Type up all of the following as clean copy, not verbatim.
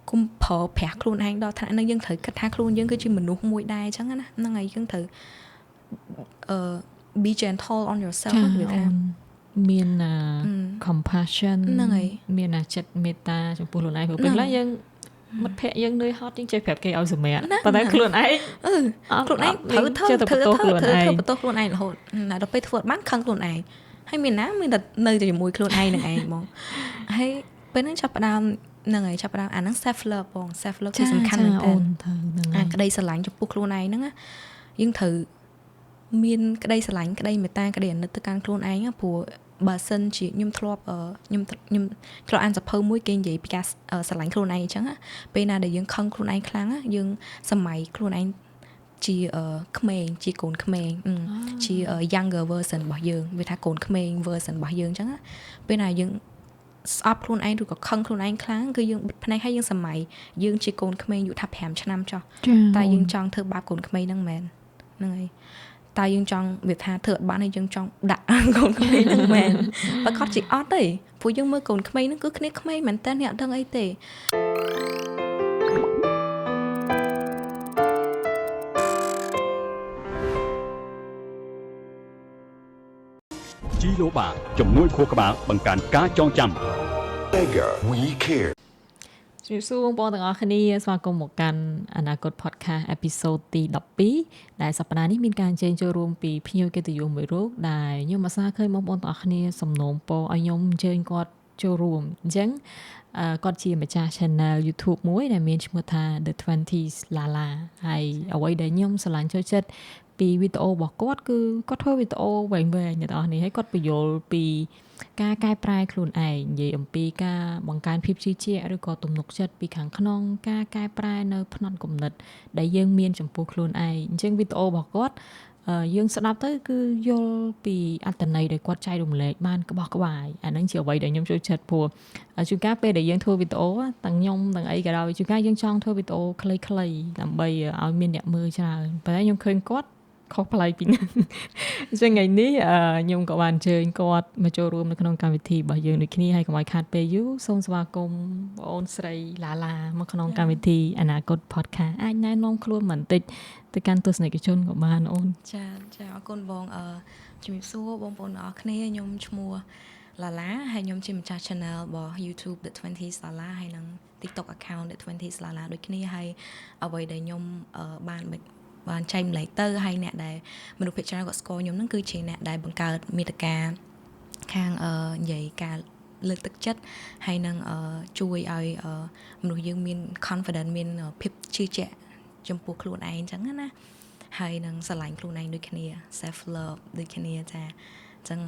គុំប្រើប្រាស់ខ្លួនឯងដល់ថ្នាក់ហ្នឹងយើងត្រូវគិតថាខ្លួនយើងគឺជាមនុស្សមួយដែរអញ្ចឹងណាហ្នឹងហើយយើងត្រូវbe gentle on yourself គឺថាមាន compassion ហ្នឹងហើយមានចិត្តមេត្តាចំពោះខ្លួនឯងព្រោះពេលខ្លះយើងមិត្តភក្តិយើងនឿយហត់យើងចេះប្រាប់គេឲ្យសម្រាប់ប៉ុន្តែខ្លួនឯងខ្លួនឯងត្រូវធ្វើបន្ទោសខ្លួនឯងរហូតដល់ពេលធ្វើបានខឹងខ្លួនឯងហើយមានណាមានតែនៅតែជាមួយខ្លួនឯងនឹងឯងហ្មងហើយពេលហ្នឹងចាប់ផ្ដើមហ្នឹងហើយចាប់ផ្ដើមអាហ្នឹង self love បង self love គឺសំខាន់មែនតើអាក្តីស្រឡាញ់ចំពោះខ្លួនឯងហ្នឹងយើងត្រូវមានក្តីស្រឡាញ់ក្តីមេត្តាក្តីអាណិតទៅកាន់ខ្លួនឯងព្រោះបើសិនជាខ្ញុំធ្លាប់អានសភៅមួយគេនិយាយពីការស្រឡាញ់ខ្លួនឯងអញ្ចឹងពេលណាដែលយើងខឹងខ្លួនឯងខ្លាំងយើងសម័យខ្លួនឯងជាក្មេងជាកូនក្មេងជា younger version របស់យើងវាថាកូនក្មេង version របស់យើងអញ្ចឹងពេលណាយើងស្អប់ខ្លួនឯងឬក៏ខឹងខ្លួនឯងខ្លាំងគឺយើងបិទភ្នែកហើយយើងសម័យយើងជាកូនក្មេងយុថា5ឆ្នាំចុះតែយើងចង់ធ្វើបាបកូនក្មេងហ្នឹងមែនហ្នឹងហើយតែយើងចង់វាថាធ្វើអត់បានហើយយើងចង់ដាក់កូនក្មេងហ្នឹងមែនបើគាត់ជាអត់ទេព្រោះយើងមើលកូនក្មេងហ្នឹងគឺគ្នាក្មេងមែនតើអ្នកអត់ដឹងអីទេជីឡូបាជំនួយខួរក្បាលបង្កើនការចងចាំ Mega We Care ជំរាបសួរបងប្អូនទាំងអស់គ្នាស្វាគមន៍មកកាន់អនាគត podcast episode ទី12ដែលសប្តាហ៍នេះមានការអញ្ជើញចូលរួមពីភ្ញៀវកិត្តិយសមួយរូបដែលខ្ញុំអាសាឃើញបងប្អូនទាំងអស់គ្នាសំណូមពរឲ្យខ្ញុំអញ្ជើញគាត់ចូលរួមអញ្ចឹងគាត់ជាម្ចាស់ channel YouTube មួយដែលមានឈ្មោះថា The 20s Lala ហើយអ្វីដែលខ្ញុំស្រឡាញ់ចូលចិត្តពីវីដេអូរបស់គាត់គឺគាត់ធ្វើវីដេអូវែងៗអ្នកនរនេះហើយគាត់បញ្យល់ពីការកែប្រែខ្លួនឯងនិយាយអំពីការបង្កើនភាពជឿជាក់ឬក៏ទំនុកចិត្តពីខាងក្នុងការកែប្រែនៅផ្នត់គំនិតដែលយើងមានចំពោះខ្លួនឯងអញ្ចឹងវីដេអូរបស់គាត់យើងស្ដាប់ទៅគឺយល់ពីអត្ថន័យដែលគាត់ចែករំលែកបានក្បោះក្បាយអាហ្នឹងជាអ្វីដែលខ្ញុំចូលចិត្តព្រោះជួនកាលពេលដែលយើងធ្វើវីដេអូទាំងខ្ញុំទាំងអីក៏ដោយជួនកាលយើងចង់ធ្វើវីដេអូខ្លីៗដើម្បីឲ្យមានអ្នកមើលច្រើនប៉ុន្តែខ្ញុំឃើញគាត់ខុសប្លែកពីហ្នឹងអញ្ចឹងថ្ងៃនេះខ្ញុំក៏បានអញ្ជើញគាត់មកចូលរួមនៅក្នុងកម្មវិធីរបស់យើងដូចគ្នាហើយកុំឲ្យខាតពេលយូរសូមស្វាគមន៍បងអូនស្រីឡាឡាមកក្នុងកម្មវិធីអនាគត podcast អាចណែនាំខ្លួនបន្តិចទៅកាន់ទស្សនិកជនក៏បានអូនចាអរគុណបងជំរាបសួរបងប្អូនទាំងអស់គ្នាខ្ញុំឈ្មោះឡាឡាហើយខ្ញុំជាម្ចាស់ channel របស់ YouTube The 20s Lala ហើយនិង TikTok account The 20s Lala ដូចគ្នាហើយអ្វីដែលខ្ញុំបានចែកម្លែកទៅហើយអ្នកដែលមនុស្សភាគច្រើនគាត់ស្គាល់ខ្ញុំហ្នឹងគឺជាអ្នកដែលបង្កើតមាតិកាខាងនិយាយការលើកទឹកចិត្តហើយនឹងជួយឲ្យមនុស្សយើងមាន confidence មានភាពជឿជាក់ចំពោះខ្លួនឯងអញ្ចឹងណាហើយនឹងស្រឡាញ់ខ្លួនឯងដូចគ្នា self love ដូចគ្នាចាអញ្ចឹង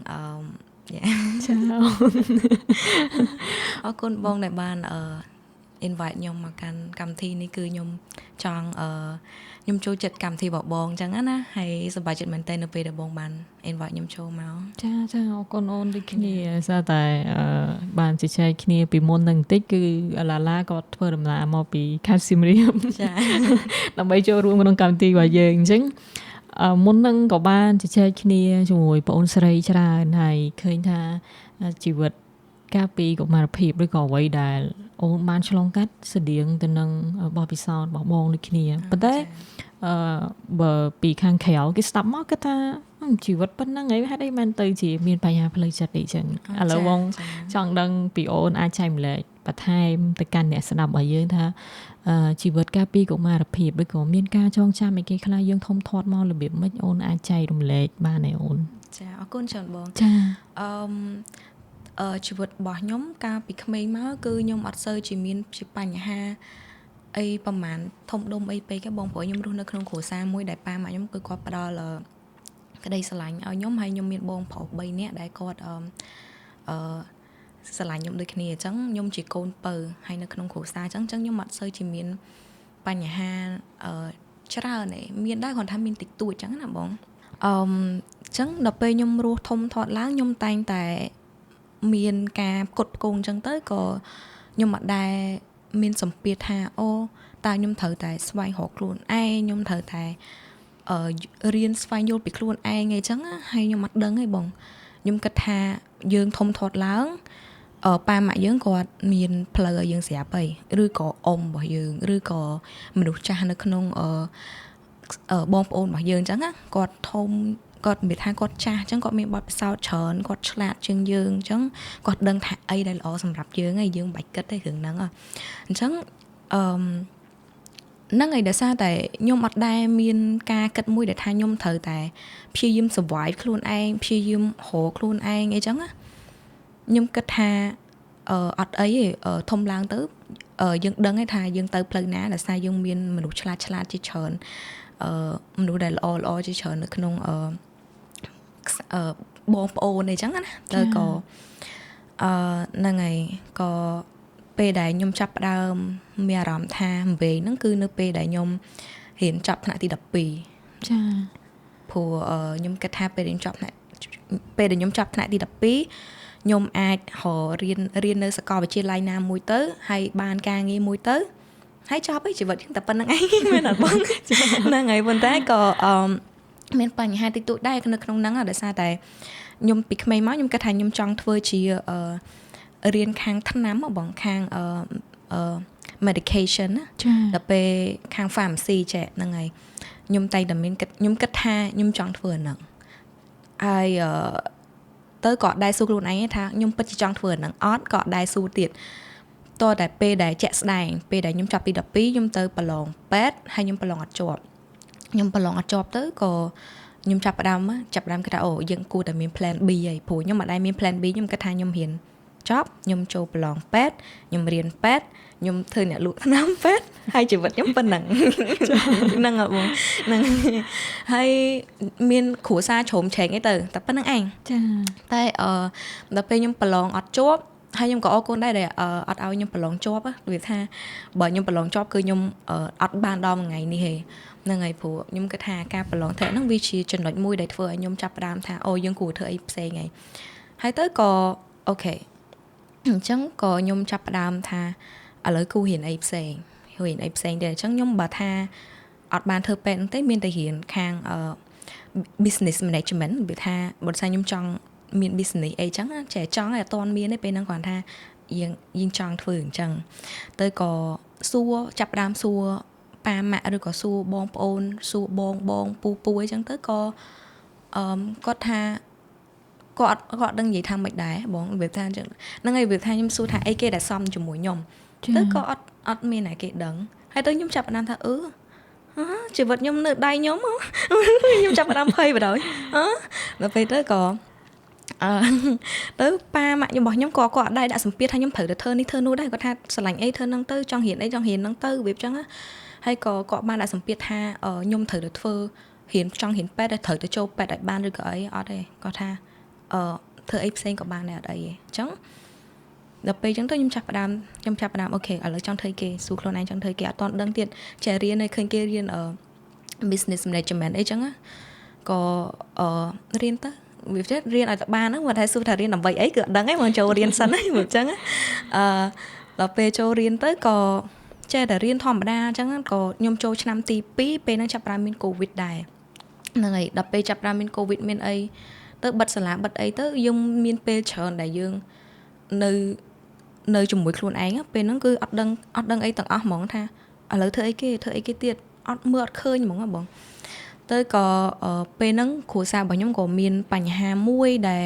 ចាអរគុណបងដែលបានinvite ខ្ញុំមកកាន់កម្មវិធីនេះគឺខ្ញុំចង់ខ្ញុំចូលចិត្តកម្មវិធីរបស់បងអញ្ចឹងណាហើយសប្បាយចិត្តមែនតើនៅពេលដែលបងបាន invite ខ្ញុំចូលមកចាអរគុណអូនដូចគ្នាសារតែបានជជែកគ្នាពីមុននឹងបន្តិចគឺឡាឡាក៏ធ្វើដំណើរមកពីខេត្តសៀមរាបចាដើម្បីចូលរួមក្នុងកម្មវិធីរបស់យើងអញ្ចឹងមុននឹងក៏បានជជែកគ្នាជាមួយបងអូនស្រីច្រើនហើយឃើញថាជីវិតកាលពីកុមារភាពឬក៏អ្វីដែលអូនបានឆ្លងកាត់ស្តៀងទៅនឹងបទពិសោធន៍របស់បងដូចគ្នាប៉ុន្តែបើពីខាងក្រៅគេស្ដាប់មកគាត់ថាជីវិតប៉ុណ្ណឹងហើយហេតុអីបានទៅជាមានបញ្ហាផ្លូវចិត្តអីចឹងឥឡូវបងចង់ដឹងពីអូនអាចចែកម្លែកបន្ថែមទៅកាន់អ្នកស្ដាប់របស់យើងថាជីវិតកាលពីកុមារភាពឬក៏មានការចងចាំអីគេខ្លះយើងធំធាត់មករបៀបម៉េចអូនអាចចែករំលែកបានទេអូនចាអរគុណច្រើនបងចាជីវិតរបស់ខ្ញុំកាលពីក្មេងមកគឺខ្ញុំអត់សូវជាមានជាបញ្ហាអីប្រហែលធំដុំអីពេកទេបងព្រោះខ្ញុំរស់នៅក្នុងគ្រួសារមួយដែលប៉ាម៉ាក់ខ្ញុំគឺគាត់ផ្ដល់ក្តីស្រឡាញ់ឲ្យខ្ញុំហើយខ្ញុំមានបងប្រុស3នាក់ដែលគាត់ស្រឡាញ់ខ្ញុំដូចគ្នាអញ្ចឹងខ្ញុំជាកូនពៅហើយនៅក្នុងគ្រួសារអញ្ចឹងខ្ញុំអត់សូវជាមានបញ្ហាច្រើនទេមានដែរគ្រាន់ថាមានតិចតួចអញ្ចឹងណាបងអញ្ចឹងដល់ពេលខ្ញុំរស់ធំធាត់ឡើងខ្ញុំតែងតែមានការផ្គត់ផ្គង់អញ្ចឹងទៅក៏ខ្ញុំអត់ដែលមានសម្ពាធថាអូតើខ្ញុំត្រូវតែស្វែងរកខ្លួនឯងខ្ញុំត្រូវតែរៀនស្វែងយល់ពីខ្លួនឯងអីចឹងហើយខ្ញុំអត់ដឹងទេបងខ្ញុំគិតថាយើងធំធាត់ឡើង ប៉ាម៉ាក់យើងគាត់មានផ្លូវឲ្យយើងស្រាប់ហើយឬក៏អ៊ំរបស់យើងឬក៏មនុស្សចាស់នៅក្នុងបងប្អូនរបស់យើងអញ្ចឹងណាគាត់ធំគាត់និយាយថាគាត់ចាស់អញ្ចឹងគាត់មានបទពិសោធន៍ច្រើនគាត់ឆ្លាតជាងយើងអញ្ចឹងគាត់ដឹងថាអីដែលល្អសម្រាប់យើងហើយយើងមិនបាច់គិតទេរឿងហ្នឹងអញ្ចឹងហ្នឹងហើយដោយសារតែខ្ញុំអត់ដែលមានការគិតមួយដែលថាខ្ញុំត្រូវតែព្យាយាម survive ខ្លួនឯងព្យាយាមរកខ្លួនឯងអីចឹងណាខ្ញុំគិតថាអត់អីទេធំឡើងទៅយើងដឹងឯថាយើងទៅផ្លូវណាដោយសារយើងមានមនុស្សឆ្លាតជាច្រើនមនុស្សដែលល្អជាច្រើននៅក្នុងបងប្អូនអីចឹងណាទៅក៏ហ្នឹងហើយក៏ពេលដែលខ្ញុំចាប់ផ្ដើមមានអារម្មណ៍ថាវែងហ្នឹងគឺនៅពេលដែលខ្ញុំរៀនចប់ថ្នាក់ទី12ចាព្រោះខ្ញុំគិតថាពេលដែលខ្ញុំចប់ថ្នាក់ទី12ខ្ញុំអាចរៀននៅសាកលវិទ្យាល័យណាមួយទៅហើយបានការងារមួយទៅហើយចប់ហើយជីវិតខ្ញុំតែប៉ុណ្្នឹងឯងមែនអត់បងហ្នឹងហើយប៉ុន្តែក៏មានបញ្ហាតិចតួចដែរនៅក្នុងហ្នឹងដោយសារតែខ្ញុំពីក្មេងមកខ្ញុំគិតថាខ្ញុំចង់ធ្វើជារៀនខាងថ្នាំបងខាងmedication ណាដល់ពេលខាង pharmacy ចេះហ្នឹងហើយខ្ញុំតែមានខ្ញុំគិតថាខ្ញុំចង់ធ្វើហ្នឹងហើយទៅក៏ដែរសួរខ្លួនឯងថាខ្ញុំពិតជាចង់ធ្វើហ្នឹងអត់ក៏ដែរសួរទៀតតតែពេលដែលជាក់ស្ដែងពេលដែលខ្ញុំចាប់ទី12ខ្ញុំទៅប្រឡងពេទ្យហើយខ្ញុំប្រឡងអត់ជាប់ទៅក៏ខ្ញុំចាប់ផ្ដើមគិតថាអូយើងគួរតែមាន plan B ហើយព្រោះខ្ញុំអត់ដែរមាន plan B ខ្ញុំគិតថាខ្ញុំរៀនចប់ខ្ញុំចូលប្រឡងពេទ្យខ្ញុំរៀនពេទ្យខ្ញុំធ្វើអ្នកលក់ថ្នាំពេទ្យហើយជីវិតខ្ញុំប៉ុណ្ណឹងហ្នឹងហ៎បងហ្នឹងហើយមានគ្រួសារជ្រុំជ្រែងអីទៅតែប៉ុណ្្នឹងឯងចាតែដល់ពេលខ្ញុំប្រឡងអត់ជាប់ហើយខ្ញុំក៏អរគុណដែរដែលអត់ឲ្យខ្ញុំប្រឡងជាប់វាថាបើខ្ញុំប្រឡងជាប់គឺខ្ញុំអត់បានដល់មួយថ្ងៃនេះទេហ្នឹងហើយព្រោះខ្ញុំគិតថាការប្រឡងធ្លាក់ហ្នឹងវាជាចំណុចមួយដែលធ្វើឲ្យខ្ញុំចាប់ផ្ដើមថាអូយើងគួរធ្វើអីផ្សេងហើយទៅក៏អូខេអញ្ចឹងក៏ខ្ញុំចាប់ផ្ដើមថាឥឡូវគួររៀនអីផ្សេងទៀតអញ្ចឹងខ្ញុំបើថាអត់បានធ្វើពេទ្យហ្នឹងទេមានតែរៀនខាងbusiness management វាថាបើថាខ្ញុំចង់មាន business អីចឹងចេះចង់តែអត់ទាន់មានទេពេលហ្នឹងគាត់ថាយើងចង់ធ្វើអញ្ចឹងទៅក៏ចាប់ផ្ដើមសួរប៉ាម៉ាក់ឬក៏សួរបងប្អូនសួរបងពូអីចឹងទៅក៏គាត់ថាគាត់ដឹងនិយាយថាមិនដែរបងវាថាអញ្ចឹងហ្នឹងហើយវាថាខ្ញុំសួរថាអីគេដែលសមជាមួយខ្ញុំទៅក៏អត់មានតែគេដឹងហើយទៅខ្ញុំចាប់ផ្ដើមថាជីវិតខ្ញុំនៅដៃខ្ញុំខ្ញុំចាប់ផ្ដើមភ័យបណ្ដោយដល់ពេលទៅក៏ទៅប៉ាម៉ាក់របស់ខ្ញុំក៏គាត់អត់ដែរដាក់សម្ពាធថាខ្ញុំត្រូវទៅធ្វើនេះធ្វើនោះដែរគាត់ថាស្រឡាញ់អីធ្វើហ្នឹងទៅចង់រៀនអីចង់រៀនហ្នឹងទៅវាអញ្ចឹងហើយក៏គាត់បានដាក់សម្ពាធថាខ្ញុំត្រូវទៅធ្វើចង់រៀនពេទ្យត្រូវទៅចូលពេទ្យឲ្យបានឬក៏អីអត់ទេគាត់ថាធ្វើអីផ្សេងក៏បានដែរអត់អីទេអញ្ចឹងដល់ពេលអញ្ចឹងទៅខ្ញុំចាប់ផ្ដើមអូខេឥឡូវចង់ធ្វើគេសួរខ្លួនឯងចង់ធ្វើគេអត់តន់ដឹងទៀតចេះរៀនឲ្យឃើញគេរៀនbusiness management អីចឹងក៏រៀនទៅវាចេះរៀនឲ្យតែបានហ្នឹងមកតែសួរថារៀនដើម្បីអីគឺអត់ដឹងទេមកចូលរៀនសិនហ្នឹងអញ្ចឹងដល់ពេលចូលរៀនទៅក៏ចេះតែរៀនធម្មតាអញ្ចឹងក៏ខ្ញុំចូលឆ្នាំទី2ពេលហ្នឹងចាប់ផ្ដើមមានកូវីដដែរហ្នឹងហើយដល់ពេលចាប់ផ្ដើមមានកូវីដមានអីទៅបិទសាលាបិទអីទៅយើងមានពេលច្រើនដែលយើងនៅជាមួយខ្លួនឯងពេលហ្នឹងគឺអត់ដឹងអីទាំងអស់ហ្មងថាឥឡូវធ្វើអីគេទៀតអត់មើលអត់ឃើញហ្មងបងទៅក៏ពេលហ្នឹងគ្រួសាររបស់ខ្ញុំក៏មានបញ្ហាមួយដែល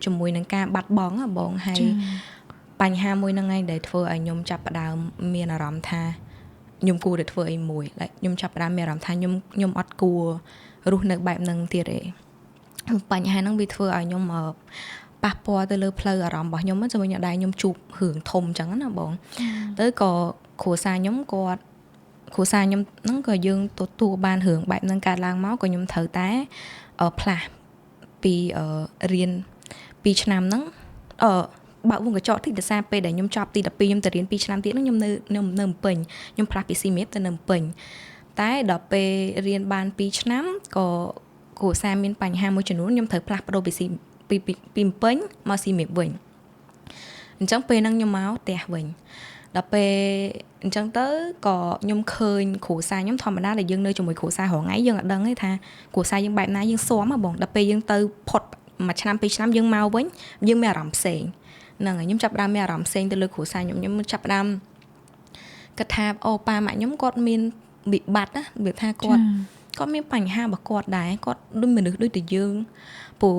ជាមួយនឹងការបាត់បង់បងហើយបញ្ហាមួយហ្នឹងឯងដែលធ្វើឲ្យខ្ញុំចាប់ផ្ដើមមានអារម្មណ៍ថាខ្ញុំគួរតែធ្វើអីមួយខ្ញុំចាប់ផ្ដើមមានអារម្មណ៍ថាខ្ញុំអត់គួររស់នៅបែបហ្នឹងទៀតទេបញ្ហាហ្នឹងវាធ្វើឲ្យខ្ញុំប៉ះពាល់ទៅលើផ្លូវអារម្មណ៍របស់ខ្ញុំជាមួយនឹងដែរខ្ញុំជួបរឿងធំអញ្ចឹងណាបងទៅក៏គ្រួសារខ្ញុំហ្នឹងក៏យើងទទួលបានរឿងបែបហ្នឹងកើតឡើងមកក៏ខ្ញុំត្រូវតែផ្លាស់ពីរៀន2ឆ្នាំហ្នឹងបើកវងកញ្ចក់តិចដោយសារពេលដែលខ្ញុំចប់ទី12ខ្ញុំទៅរៀន2ឆ្នាំទៀតហ្នឹងខ្ញុំនៅភ្នំពេញខ្ញុំផ្លាស់ពីស៊ីមេបទៅនៅភ្នំពេញតែដល់ពេលរៀនបាន2ឆ្នាំក៏គ្រួសារមានបញ្ហាមួយចំនួនខ្ញុំត្រូវផ្លាស់ប្ដូរពីភ្នំពេញមកស៊ីមេបវិញអញ្ចឹងពេលហ្នឹងខ្ញុំមកផ្ទះវិញដល់ពេលអញ្ចឹងទៅក៏ខ្ញុំឃើញគ្រួសារខ្ញុំធម្មតាដែលយើងនៅជាមួយគ្រួសាររាល់ថ្ងៃយើងអត់ដឹងទេថាគ្រួសារយើងបែបណាយើងស៊ាំបងដល់ពេលយើងទៅផុតមួយឆ្នាំ2ឆ្នាំយើងមកវិញយើងមានអារម្មណ៍ផ្សេង ហ្នឹងហើយខ្ញុំចាប់ផ្ដើមមានអារម្មណ៍ផ្សេងទៅលើគ្រួសារខ្ញុំចាប់ផ្ដើមគិតថាអូប៉ាម៉ាក់ខ្ញុំគាត់មានវិបត្តិណាវាថាគាត់មានបញ្ហារបស់គាត់ដែរគាត់ដូចមនុស្សដូចតែយើងព្រោះ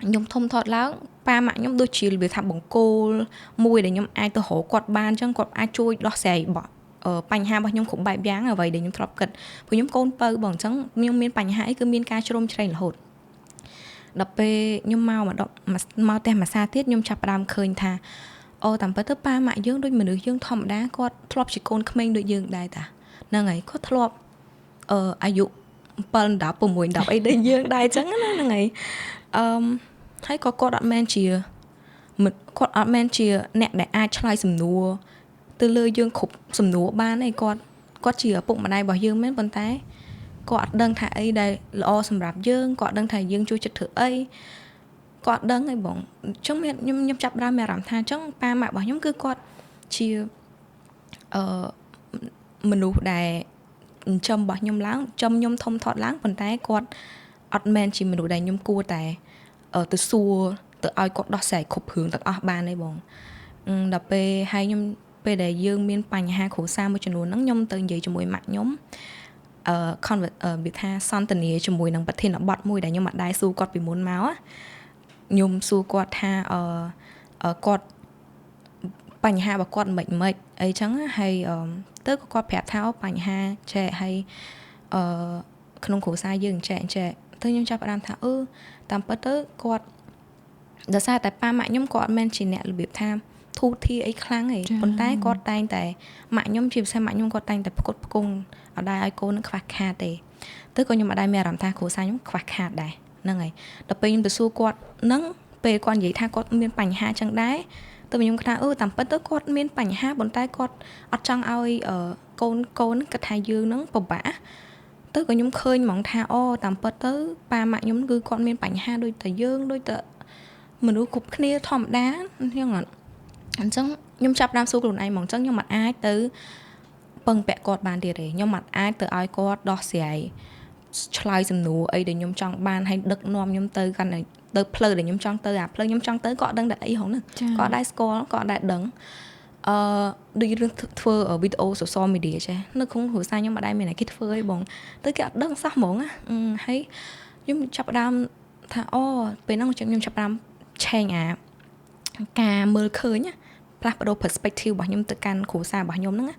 ខ្ញុំធំធាត់ឡើងប៉ាម៉ាក់ខ្ញុំដូចជាវាថាបង្គោលមួយដែលខ្ញុំអាចទៅរកគាត់បានអញ្ចឹងគាត់អាចជួយដោះស្រាយបញ្ហារបស់ខ្ញុំគ្រប់បែបយ៉ាងអ្វីដែលខ្ញុំធ្លាប់គិតព្រោះខ្ញុំកូនពៅបងអញ្ចឹងខ្ញុំមានបញ្ហាអីគឺមានការជ្រុំជ្រែងរហូតដល់ពេលខ្ញុំមកផ្ទះមួយសាទៀតខ្ញុំចាប់ផ្ដើមឃើញថាអូតាមពិតទៅប៉ាម៉ាក់យើងដូចមនុស្សយើងធម្មតាគាត់ធ្លាប់ជាកូនក្មេងដូចយើងដែរតាហ្នឹងហើយគាត់ធ្លាប់អាយុ7 10 6 10អីដូចយើងដែរអញ្ចឹងណាហ្នឹងហើយហើយក៏គាត់អត់មែនជាអ្នកដែលអាចឆ្លើយសំណួរទៅលើយើងគ្រប់សំណួរបានឯងគាត់ជាឪពុកម្ដាយរបស់យើងមែនប៉ុន្តែគាត់អត់ដឹងថាអីដែលល្អសម្រាប់យើងគាត់ដឹងថាយើងជួយចិត្តធ្វើអីគាត់ដឹងឯងបងអញ្ចឹងខ្ញុំចាប់បានមានអារម្មណ៍ថាអញ្ចឹងប៉ាម៉ាក់របស់ខ្ញុំគឺគាត់ជាមនុស្សដែលចិញ្ចឹមរបស់ខ្ញុំឡើងចិញ្ចឹមខ្ញុំធំធាត់ឡើងប៉ុន្តែគាត់អត់មែនជាមនុស្សដែលខ្ញុំគួរតែទៅសួរទៅឲ្យគាត់ដោះស្រាយគ្រប់រឿងទាំងអស់បានទេបងដល់ពេលហើយខ្ញុំពេលដែលយើងមានបញ្ហាគ្រួសារមួយចំនួនហ្នឹងខ្ញុំទៅនិយាយជាមួយម៉ាក់ខ្ញុំវាថាសន្ទនាជាមួយនឹងប្រធានបទមួយដែលខ្ញុំអត់ដែរសួរគាត់ពីមុនមកខ្ញុំសួរគាត់ថាគាត់បញ្ហារបស់គាត់មិនអីចឹងហើយទៅគាត់ប្រាប់ថាបញ្ហាចែកហើយក្នុងគ្រួសារយើងចែកទៅខ្ញុំចាប់ផ្ដើមថាតាមពិតទៅគាត់ដោយសារតែប៉ាម៉ាក់ខ្ញុំគាត់អត់មែនជាអ្នករបៀបថាធូរធារអីខ្លាំងទេប៉ុន្តែគាត់តែងតែម៉ាក់ខ្ញុំជាពិសេសម៉ាក់ខ្ញុំគាត់តែងតែផ្គត់ផ្គង់អត់ដែរឲ្យកូននឹងខ្វះខាតទេទៅក៏ខ្ញុំអត់ដែរមានអារម្មណ៍ថាគ្រួសារខ្ញុំខ្វះខាតដែរហ្នឹងហើយដល់ពេលខ្ញុំទៅសួរគាត់ហ្នឹងពេលគាត់និយាយថាគាត់មានបញ្ហាចឹងដែរទៅខ្ញុំគិតថាតាមពិតទៅគាត់មានបញ្ហាប៉ុន្តែគាត់អត់ចង់ឲ្យកូនគិតថាយើងហ្នឹងពិបាកទៅក៏ខ្ញុំឃើញហ្មងថាតាមពិតទៅប៉ាម៉ាក់ខ្ញុំគឺគាត់មានបញ្ហាដូចតែយើងដូចតែមនុស្សគ្រប់គ្នាធម្មតាហ្នឹងអញ្ចឹងខ្ញុំចាប់ដើមសួរខ្លួនឯងហ្មងអញ្ចឹងខ្ញុំអត់អាចទៅពឹងពាក់គាត់បានទៀតទេខ្ញុំអត់អាចទៅឲ្យគាត់ដោះស្រាយឆ្លើយសំណួរអីដែលខ្ញុំចង់បានហើយដឹកនាំខ្ញុំទៅកាន់ទៅផ្លូវដែលខ្ញុំចង់ទៅអាផ្លូវខ្ញុំចង់ទៅគាត់ដឹងតែអីហងហ្នឹងគាត់ដែរស្គាល់គាត់ដែរដឹងដូចរឿងធ្វើវីដេអូ social media ចេះនៅក្នុងគ្រួសារខ្ញុំអត់ដែរមានអ្នកគេធ្វើអីបងទៅគេអត់ដឹងសោះហ្មងហើយខ្ញុំចាប់ដើមថាពេលហ្នឹងខ្ញុំចាប់ដើមឆេងការមើលឃើញផ្លាស់ប្ដូរ perspective របស់ខ្ញុំទៅកាន់គ្រួសាររបស់ខ្ញុំហ្នឹង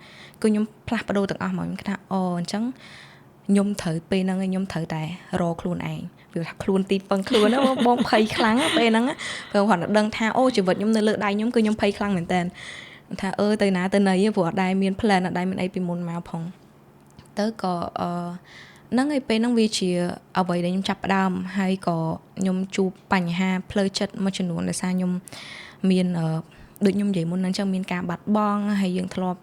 គឺខ្ញុំផ្លាស់ប្ដូរទាំងអស់ហ្មងខ្ញុំគិតថាអញ្ចឹងខ្ញុំត្រូវពេលហ្នឹងខ្ញុំត្រូវតែរកខ្លួនឯងវាថាខ្លួនទីពឹងខ្លួនណាបងភ័យខ្លាំងពេលហ្នឹងព្រោះគាត់ដឹងថាជីវិតខ្ញុំនៅលើដៃខ្ញុំគឺខ្ញុំភ័យខ្លាំងមែនតើថាទៅណាទៅណីព្រោះអត់ដែរមាន plan អត់ដែរមានអីពីមុនមកផងទៅក៏ហ្នឹងហើយពេលហ្នឹងវាជាអ្វីដែលខ្ញុំចាប់ផ្ដើមហើយក៏ខ្ញុំជួបបញ្ហាផ្លូវចិត្តមួយចំនួនដោយសារខ្ញុំមានដូចខ្ញុំនិយាយមុនហ្នឹងចឹងមានការបាត់បង់ហើយយើងធ្លាប់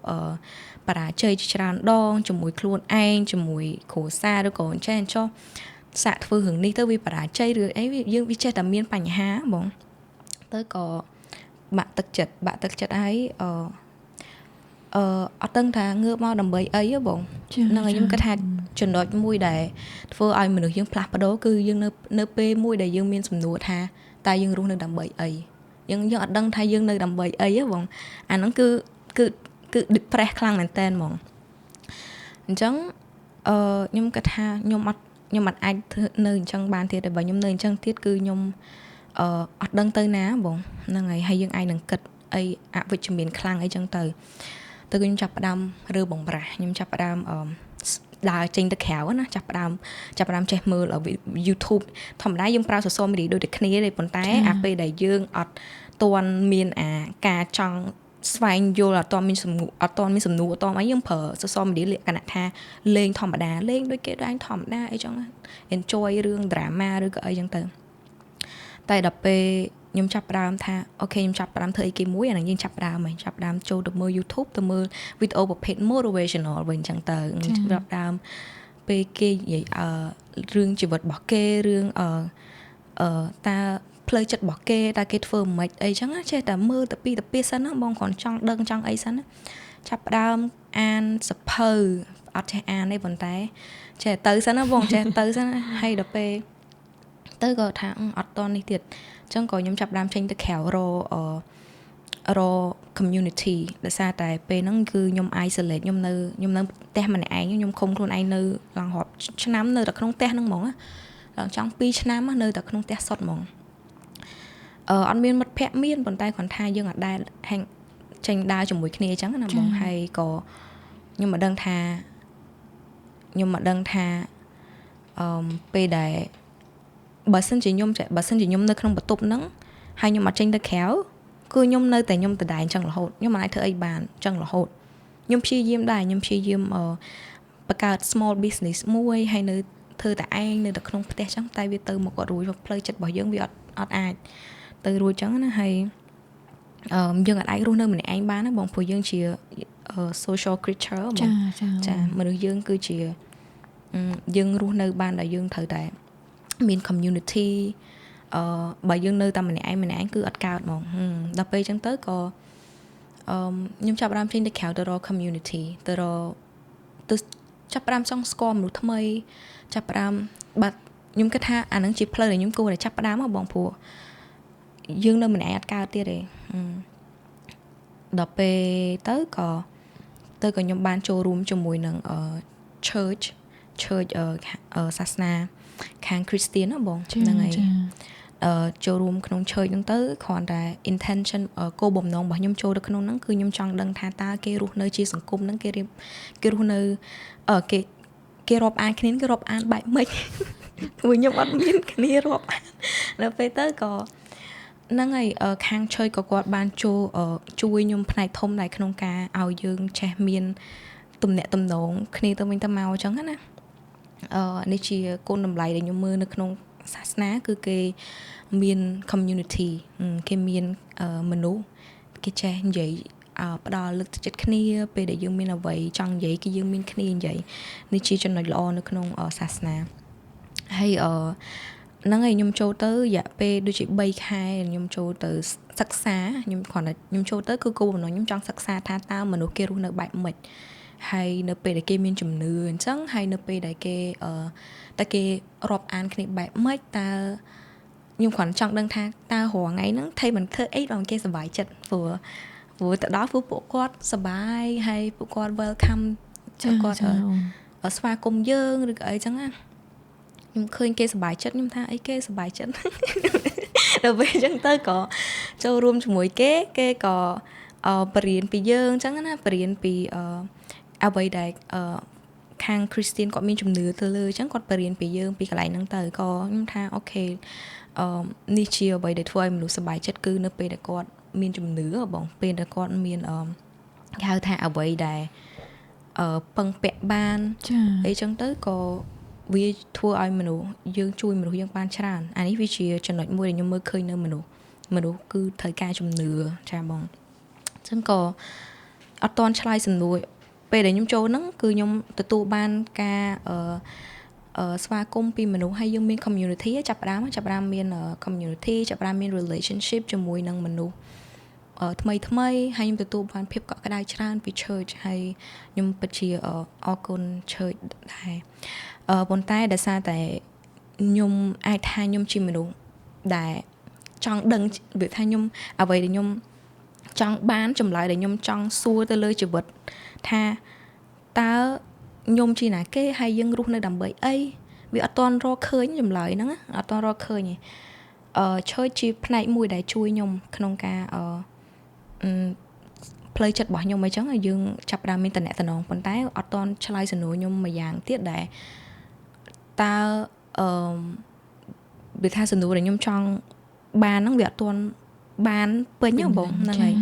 បរាជ័យច្រើនដងជាមួយខ្លួនឯងជាមួយគ្រួសារឬក៏អញ្ចឹងចុះសាក់ធ្វើរឿងនេះទៅវាបរាជ័យឬអីយើងវាចេះតែមានបញ្ហាបងទៅក៏បាក់ទឹកចិត្តហើយអត់ដឹងថាងើបមកដើម្បីអីហ៎បងហ្នឹងហើយខ្ញុំគិតថាចំណុចមួយដែលធ្វើឲ្យមនុស្សយើងផ្លាស់ប្ដូរគឺយើងនៅពេលមួយដែលយើងមានសំណួរថាតើយើងរស់នៅដើម្បីអីយើងអត់ដឹងថាយើងនៅដើម្បីអីហ៎បងអាហ្នឹងគឺ depress ខ្លាំងមែនតើហ្មងអញ្ចឹងខ្ញុំគិតថាខ្ញុំអត់អាចនៅអញ្ចឹងបានទៀតទេបើខ្ញុំនៅអញ្ចឹងទៀតគឺខ្ញុំអត់ដឹងទៅណាបងហ្នឹងហើយយើងអាចនឹងគិតអីអវិជ្ជមានខ្លាំងអីចឹងទៅខ្ញុំចាប់ផ្ដើមរើបងប្រាស់ខ្ញុំចាប់ផ្ដើមដើរចេញទៅក្រៅណាចាប់ផ្ដើមចេះមើល YouTube ធម្មតាយើងប្រើ social media ដូចតែគ្នាទេប៉ុន្តែអាពេលដែលយើងអត់ទាន់មានការចង់ស្វែងយល់អត់ទាន់មានសំណួរអត់ទាន់អីយើងប្រើ social media លក្ខណៈថាលេងធម្មតាលេងដូចគេដែរធម្មតាអីចឹង enjoy រឿង drama ឬក៏អីចឹងទៅតែដល់ពេលខ្ញុំចាប់ផ្ដើមថាអូខេខ្ញុំចាប់ផ្ដើមធ្វើអីគេមួយអាហ្នឹងយើងចាប់ផ្ដើមចូលទៅមើល YouTube ទៅមើលវីដេអូប្រភេទ motivational វិញចឹងទៅចាប់ផ្ដើមពេលគេនិយាយរឿងជីវិតរបស់គេរឿងតើផ្លូវចិត្តរបស់គេតើគេធ្វើមិនអីចឹងចេះតែមើលទៅពីសិនណាបងគ្រាន់ចង់ដឹងចង់អីសិនណាចាប់ផ្ដើមអានសភៅអត់ចេះអានទេប៉ុន្តែចេះទៅសិនណាបងចេះទៅសិនហើយដល់ពេល tới có thằng ọt ton này tiệt chẳng có nhóm chập đam tranh tới khéo ro community để xa tại pe nó cứ nhóm isolate nhóm nơi te mình ai nhóm không luôn ai nơi lần họp năm nơi đặc không te nó mỏng á lần trong pi năm á nơi đặc không te sọt mỏng anh miên mất phe miên bàn tay còn thay dương ở đây hành tranh đa cho mũi kia chẳng là mỏng hay có nhưng mà đơn tha pe đại bà sinh chỉ nhôm nơi không bật tục nắng hay nhưng mà tranh tới khéo cứ nhôm nơi tại nhôm từ đại chẳng là hột nhưng mà ai thưa ai bàn chẳng là hột nhôm chi diêm đài nhôm chi diêm bạc cả small business mua hay nơi thưa tại ai nơi đặc không té chẳng tay việt từ một quả rùi và play chật bỏ dương bị ọt ai từ rùi trắng nó hay dương ở đây luôn nơi mình anh bán nó bằng phù dương chỉ social creature mà được dương cứ chỉ dương luôn nơi ban là dương thời đại miền community bà dương nơi tầm mình ai cứ ắt cao mà đập về chẳng tới có nhưng chập ram trên để kéo từ community từ chập ram trong score một thâm mây chập ram bật nhưng cái tha anh đang chỉ play để những cô để chập ram mà bọn phụ dương nơi mình ai ắt cao tiệt đấy đập về tới có nhóm ban showroom cho mùi nằng church ở Sasna khang Christian đó bọn năng ấy showroom không chơi những tới còn là intention cô bồng nông bảo nhom show được không nắng cứ nhom chọn đăng thà ta kê ruột nơi chi sủng cung nắng kê ruột nơi kê rộp an cái rộp an bại mấy người nhom ăn miên cái rộp an rồi về tới có năng ấy khang chơi có quạt ban show chui nhom này thông này không ca ao dương che miên tùm nẹt tùm nón khi tụi mình tụm màu chẳng hết á nên chỉ cô nằm lại để nhom mưa nó không sát ná cứ cái miền community cái miền menu cái che vậy bắt đầu lực chất kia về để dương miền là vậy chẳng vậy cái dương miền kia vậy nên chỉ cho nó lo nó không sát ná hay nó ngày nhom châu tới dạ pe đôi chị bay khai nhom châu từ sắc xá nhom còn là nhom châu tới cứ cô nó nhom trong sắc xá tha tao mà nó kêu luôn nó bại mệt hay nó pe để cái miền chùm nưa chẳng hay nó pe để cái ta kê rộp an cái bài mấy ta nhưng khoản trọng đăng thang ta hồ ngày nó thay mình thơ ấy bằng cái sờ bài chật vừa từ đó phú bộ quát sờ bài hay bộ quát welcome cho quát ở spa cùng dương được ấy chẳng á nhưng khơi cái sờ bài chật nhưng ta ấy cái sờ bài chật rồi về chẳng tới có showroom cho mỗi cái có bền pi dương chẳng á bền pi ao bay đại khang Christian có miên chùm nửa từ lơ chẳng còn bền bị dương bị cái lại năng tới có nhưng tha ok ni chiều vậy để thôi mình đủ sờ bài chất cư nó pe để con miên chùm nửa ở bỏng pe để con miên cao thả ở vậy đại bằng bẹ ban ấy chẳng tới có vì thua ai mình đủ dương chui mình đủ dương ban tràn anh ấy vì chỉ cho nói mua để nhung mơ khơi nơi mình đủ cứ thời ca chùm nửa trà bỏng chẳng có ở toàn trai sừng đuôi về để nhung châu nắng cứ nhung từ tu ban ca spa công pi mình hay dương miền community chập đám miền community chập đám miền relationship cho mùi năng mình thay hay nhung từ tu ban phép có cái đai tràn vì church hay nhung bật chia ở con church đài bốn tay đã xa tại nhung ai thay nhung chi mình đài trong đằng việc thay nhung vậy để nhung trong bán chùm lại để nhung trong xua tới lời chữ vật tha ta nhung chi nè cái hay dân rút nơi đầm bể ấy vì ở toàn ro khơi nhầm lại nữa ở toàn ro khơi nhỉ chơi chi này mùi đại chui nhung không ca play chặt bỏ nhung mấy chấn ở dương chập đam internet tận nòng còn tái ở toàn chơi sân nổi nhung mà dạng tiết đại ta bị tha sân nổi để nhung trong bàn nó bị ở toàn bàn bên nhau bông nên này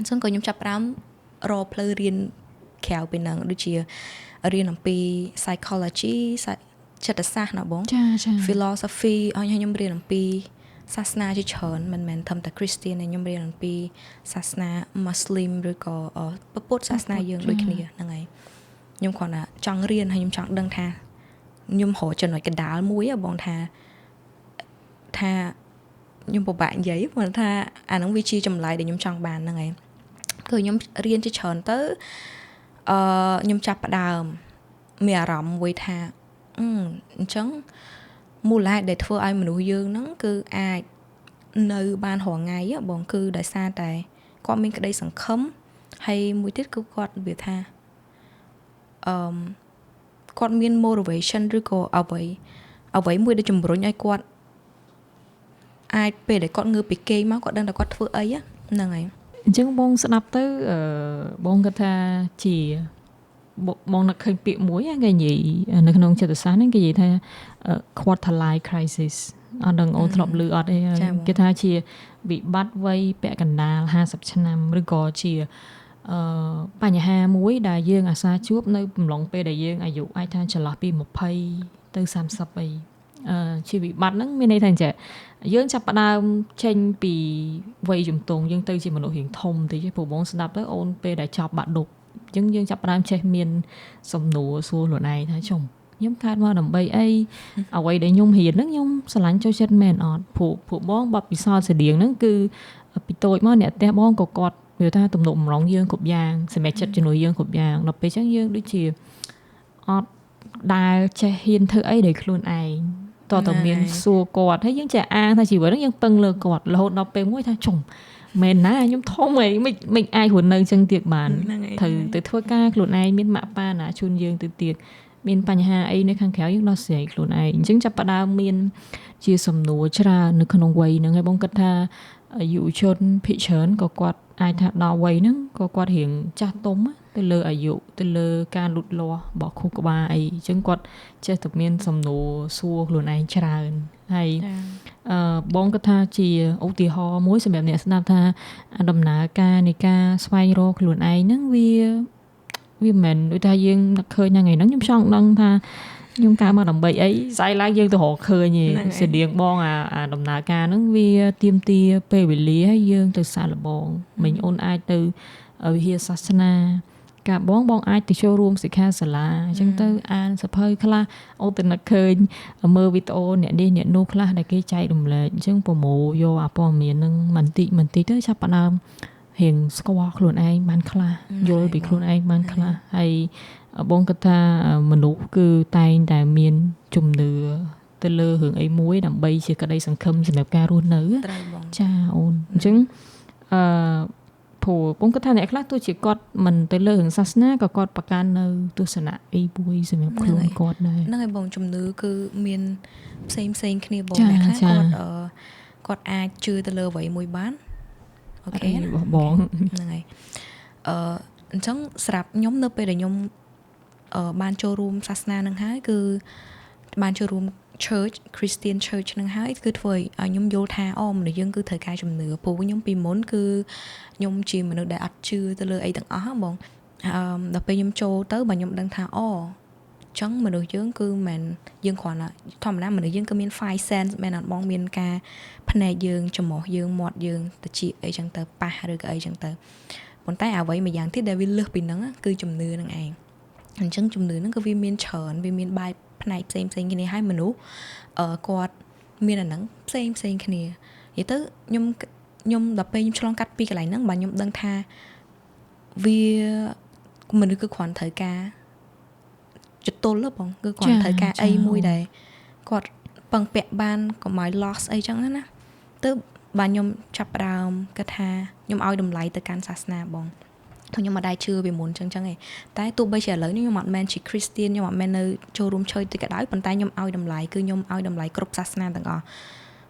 xong có nhung chập đam ro play riêng khéo bên năng đôi chia riêng làm pi psychology chất xã nào bóng philosophy ở nhà nhung riêng làm pi Sasna chứ chọn mình thầm tại Christian này nhung riêng làm pi Sasna Muslim rồi có Put Sasna dương đôi khi này này nhung còn là chọn riêng hay nhung chọn đăng tha nhung hỗ trợ nói cái đá muối ở bóng tha nhung một bạn giấy mà tha nó vi chi chầm lại để nhung chọn bàn này cứ nhung riêng chứ chọn tới nhung chập đàm mẹ rộng với tha chẳng មូលហេតុដែលធ្វើឲ្យមនុស្សយើងហ្នឹងគឺអាចនៅបានរាល់ថ្ងៃបងគឺដោយសារតែគាត់មានក្តីសង្ឃឹមហើយមួយទៀតគឺគាត់វាថាគាត់មាន motivation ឬក៏អ្វីមួយដែលជំរុញឲ្យគាត់អាចពេលដែលគាត់ងើបពីគេងមកគាត់ដឹងតែគាត់ធ្វើអីហ្នឹងហើយអញ្ចឹងបងស្ដាប់ទៅបងគិតថាជាបងនឹកឃើញពាក្យមួយគេនិយាយនៅក្នុងចិត្តសាស្ត្រហ្នឹងគេនិយាយថា quarter life crisis អត់ដឹងអូនធ្លាប់ឮអត់ទេគេថាជាវិបត្តិវ័យពាក់កណ្ដាល50ឆ្នាំឬក៏ជាបញ្ហាមួយដែលយើងអាសាជួបនៅកំឡុងពេលដែលយើងអាយុអាចថាចន្លោះពី20ទៅ30អីជាវិបត្តិហ្នឹងមានន័យថាចាយើងចាប់ផ្ដើមចេញពីវ័យជំទង់យើងទៅជាមនុស្សរៀងធំតិចព្រោះបងស្ដាប់ទៅអូនពេលដែលចប់បាក់ឌុបអញ្ចឹងយើងចាប់ផ្ដើមចេះមានសំណួរសួរខ្លួនឯងថាខ្ញុំកើតមកដើម្បីអីអ្វីដែលខ្ញុំរៀនហ្នឹងខ្ញុំស្រឡាញ់ចូលចិត្តមែនអត់ព្រោះបងបបពិសោធន៍ស្តៀងហ្នឹងគឺពីតូចមកអ្នកផ្ទះបងក៏គាត់វាថាទំនុកម្រងយើងគ្រប់យ៉ាងសម្រាប់ចិត្តជំនួយយើងគ្រប់យ៉ាងដល់ពេលអញ្ចឹងយើងដូចជាអត់ដែលចេះហ៊ានធ្វើអីដោយខ្លួនឯងតើមានសួរគាត់ហើយយើងចេះអាងថាជីវិតហ្នឹងយើងពឹងលើគាត់រហូតដល់ពេលមួយថាមែនណាខ្ញុំធំអីមិនអាចរស់នៅចឹងទៀតបានត្រូវទៅធ្វើការខ្លួនឯងមានម៉ាក់ប៉ាណាជូនយើងទៅទៀតមានបញ្ហាអីនៅខាងក្រៅយើងដោះស្រាយខ្លួនឯងអញ្ចឹងចាប់ផ្ដើមមានជាសំណួរច្រើននៅក្នុងវ័យហ្នឹងហើយបងគិតថាយុវជនភិកច្រើនក៏គាត់អាចថាដល់វ័យហ្នឹងក៏គាត់រៀងចាស់ទុំទៅលើអាយុទៅលើការលូតលាស់របស់ខួរក្បាលអីអញ្ចឹងគាត់ចេះតែមានសំណួរសួរខ្លួនឯងច្រើនហើយបងគាត់ថាជាឧទាហរណ៍មួយសម្រាប់អ្នកស្ដាប់ថាដំណើរការនៃការស្វែងរកខ្លួនឯងហ្នឹងវាមិនមែនដូចថាយើងនឹកឃើញថ្ងៃហ្នឹងខ្ញុំចង់ដឹងថាខ្ញុំកើតមកដើម្បីអីស្អែកឡើងយើងទៅរកឃើញឯងស្តៀងបងអាដំណើរការហ្នឹងវាទាមទារពេលវេលាហើយយើងទៅសាកល្បងមិញអូនអាចទៅវិហារសាសនាការបងអាចទៅចូលរួមសិក្ខាសាលាអញ្ចឹងទៅអានសភៅខ្លះអូនទៅនឹកឃើញមើលវីដេអូអ្នកនេះអ្នកនោះខ្លះដែលគេចែករំលែកអញ្ចឹងប្រមូលយកអាព័ត៌មានហ្នឹងបន្តិចទៅចាប់ផ្ដើមរៀងស្គាល់ខ្លួនឯងបានខ្លះយល់ពីខ្លួនឯងបានខ្លះហើយបងគិតថាមនុស្សគឺតែងតែមានជំនឿទៅលើរឿងអីមួយដើម្បីជាក្តីសង្ឃឹមសម្រាប់ការរស់នៅចាអូនអញ្ចឹងព្រោះបងគិតថាអ្នកខ្លះទោះជាគាត់មិនទៅលើរឿងសាសនាក៏គាត់ប្រកាន់នៅទស្សនៈអីមួយសម្រាប់ខ្លួនគាត់ដែរហ្នឹងហើយបងជំនឿគឺមានផ្សេងគ្នាបងអ្នកខ្លះគាត់អាចជឿទៅលើអ្វីមួយបានអូខេបងហ្នឹងហើយអញ្ចឹងស្រាប់ខ្ញុំនៅពេលដែលខ្ញុំបានចូលរួមសាសនានឹងហើយគឺបានចូលរួម church Christian church នឹងហើយគឺធ្វើឲ្យខ្ញុំយល់ថាមនុស្សយើងគឺត្រូវការជំនឿព្រោះខ្ញុំពីមុនគឺខ្ញុំជាមនុស្សដែលអត់ជឿទៅលើអីទាំងអស់បងដល់ពេលខ្ញុំចូលទៅបើខ្ញុំដឹងថាចឹងមនុស្សយើងគឺមិនយើងគ្រាន់តែធម្មតាមនុស្សយើងគឺមាន five sense មែនអត់បងមានការភ្នែកយើងច្រមុះយើងមាត់យើងត្រចៀកអីចឹងទៅប៉ះឬក៏អីចឹងទៅប៉ុន្តែអ្វីមួយយ៉ាងទៀតដែលវាលើសពីហ្នឹងគឺជំនឿនឹងឯងអញ្ចឹងជំនឿហ្នឹងគឺវាមានច្រើនវាមានបែបផ្នែកផ្សេងគ្នាហើយមនុស្សគាត់មានអាហ្នឹងផ្សេងគ្នានិយាយទៅខ្ញុំដល់ពេលខ្ញុំឆ្លងកាត់ពីកន្លែងហ្នឹងបាទខ្ញុំដឹងថាវាមនុស្សគឺគ្រាន់ត្រូវការចតុលបងគឺគ្រាន់ត្រូវការអីមួយដែលគាត់ពឹងពាក់បានកុំឲ្យ loss អីចឹងណាទៅបាទខ្ញុំចាប់ផ្ដើមគិតថាខ្ញុំឲ្យតម្លៃទៅកាន់សាសនាបងខ្ញុំមិនដែរជឿពីមុនចឹងឯងតែទោះបីជាឥឡូវនេះខ្ញុំអត់មែនជា Christian ខ្ញុំអត់មែននៅចូលរួមឆើយទៅក៏ដោយប៉ុន្តែខ្ញុំឲ្យតម្លៃគឺខ្ញុំឲ្យតម្លៃគ្រប់សាសនាទាំងអស់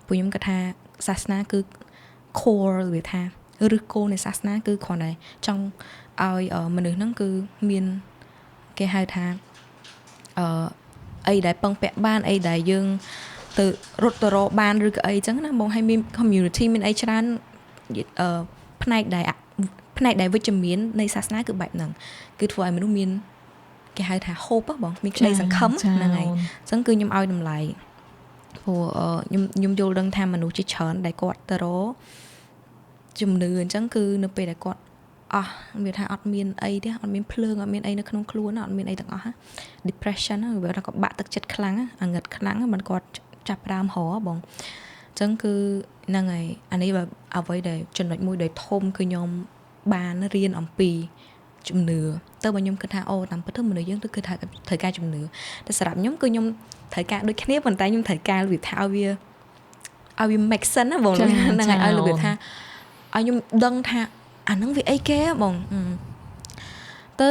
ព្រោះខ្ញុំគិតថាសាសនាគឺ core វាថាឬគោលនៃសាសនាគឺគ្រាន់តែចង់ឲ្យមនុស្សហ្នឹងគឺមានគេហៅថាអីដែលពឹងពាក់បានអីដែលយើងទៅរត់ទៅរកបានឬក៏អីចឹងណាបងឲ្យមាន community មានអីច្រើនផ្នែកដែលវិជ្ជមាននៃសាសនាគឺបែបហ្នឹងគឺធ្វើឲ្យមនុស្សមានគេហៅថា hope បងមានក្តីសង្ឃឹមហ្នឹងហើយអញ្ចឹងគឺខ្ញុំឲ្យតម្លៃព្រោះខ្ញុំយល់ដឹងថាមនុស្សជាច្រើនដែលគាត់ទៅរកជំនឿអញ្ចឹងគឺនៅពេលដែលគាត់វាថាអត់មានអីទេអត់មានភ្លើងអត់មានអីនៅក្នុងខ្លួនអត់មានអីទាំងអស់ depression វាថាគាត់បាក់ទឹកចិត្តខ្លាំងអាងឹតខ្លាំងមិនគាត់ចាប់ផ្ដើមរកបងអញ្ចឹងគឺហ្នឹងហើយអានេះបើអ្វីដែលចំណុចមួយដែលធំគឺខ្ញុំបានរៀនអំពី ជំនឿទៅបើខ្ញុំគិតថាអូតាមពិតទៅមនុស្សយើងទៅគឺថាត្រូវការជំនឿតែសម្រាប់ខ្ញុំគឺខ្ញុំត្រូវការដូចគ្នាប៉ុន្តែខ្ញុំត្រូវការវាថាឲ្យវា make sense ណាបងហ្នឹងហើយឲ្យវាថាឲ្យខ្ញុំដឹងថាអាហ្នឹងវាអីគេបងទៅ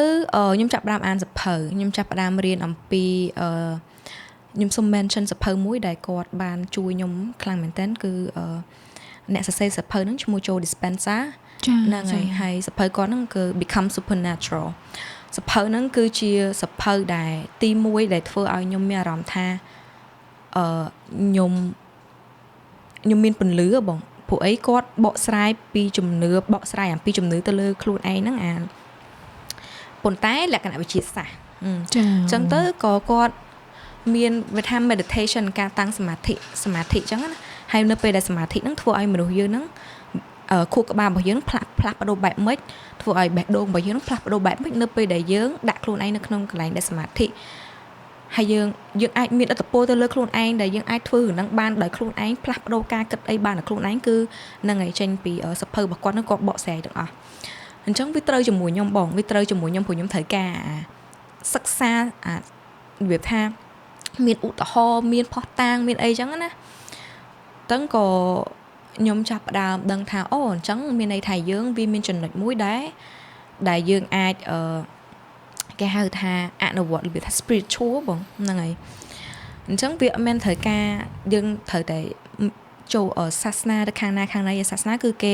ខ្ញុំចាប់ផ្ដើមអានសភៅខ្ញុំចាប់ផ្ដើមរៀនអំពីខ្ញុំសុំ mention សភៅមួយដែលគាត់បានជួយខ្ញុំខ្លាំងមែនទែនគឺអ្នកសរសេរសភៅហ្នឹងឈ្មោះ Joe Dispenza ហ្នឹងហើយសភៅគាត់ហ្នឹងគឺ Become Supernatural សភៅហ្នឹងគឺជាសភៅដែលទី1ដែលធ្វើឲ្យខ្ញុំមានអារម្មណ៍ថាខ្ញុំមានពន្លឺបងព្រោះអីគាត់បកស្រាយពីជំនឿបកស្រាយអំពីជំនឿទៅលើខ្លួនឯងហ្នឹងប៉ុន្តែលក្ខណៈវិទ្យាសាស្ត្រអញ្ចឹងទៅក៏គាត់មានវាថា meditation ការតាំងសមាធិអញ្ចឹងណាហើយនៅពេលដែលសមាធិហ្នឹងធ្វើឲ្យមនុស្សយើងហ្នឹងខួរក្បាលរបស់យើងផ្លាស់ប្ដូរបែបម៉េចធ្វើឲ្យបេះដូងរបស់យើងផ្លាស់ប្ដូរបែបម៉េចនៅពេលដែលយើងដាក់ខ្លួនឯងនៅក្នុងកន្លែងដែលសមាធិហើយយើងអាចមានឥទ្ធិពលទៅលើខ្លួនឯងដែលយើងអាចធ្វើរឿងហ្នឹងបានដោយខ្លួនឯងផ្លាស់ប្ដូរការគិតអីបានដោយខ្លួនឯងគឺនឹងឯងចេញពីសភៅរបស់គាត់ហ្នឹងគាត់បកស្រាយទាំងអស់អញ្ចឹងវាត្រូវជាមួយខ្ញុំបងវាត្រូវជាមួយខ្ញុំព្រោះខ្ញុំត្រូវការសិក្សារបៀបថាមានឧទាហរណ៍មានផុសតាងមានអីចឹងណាតឹងក៏ខ្ញុំចាប់ផ្ដើមដឹងថាអូអញ្ចឹងមានន័យថាយើងវាមានចំណុចមួយដែលយើងអាចគេហៅថាអនុវត្តរបៀបថា spiritual បងហ្នឹងហើយអញ្ចឹងវាអត់មែនត្រូវការយើងត្រូវតែចូលសាសនាទៅខាងណាសាសនាគឺគេ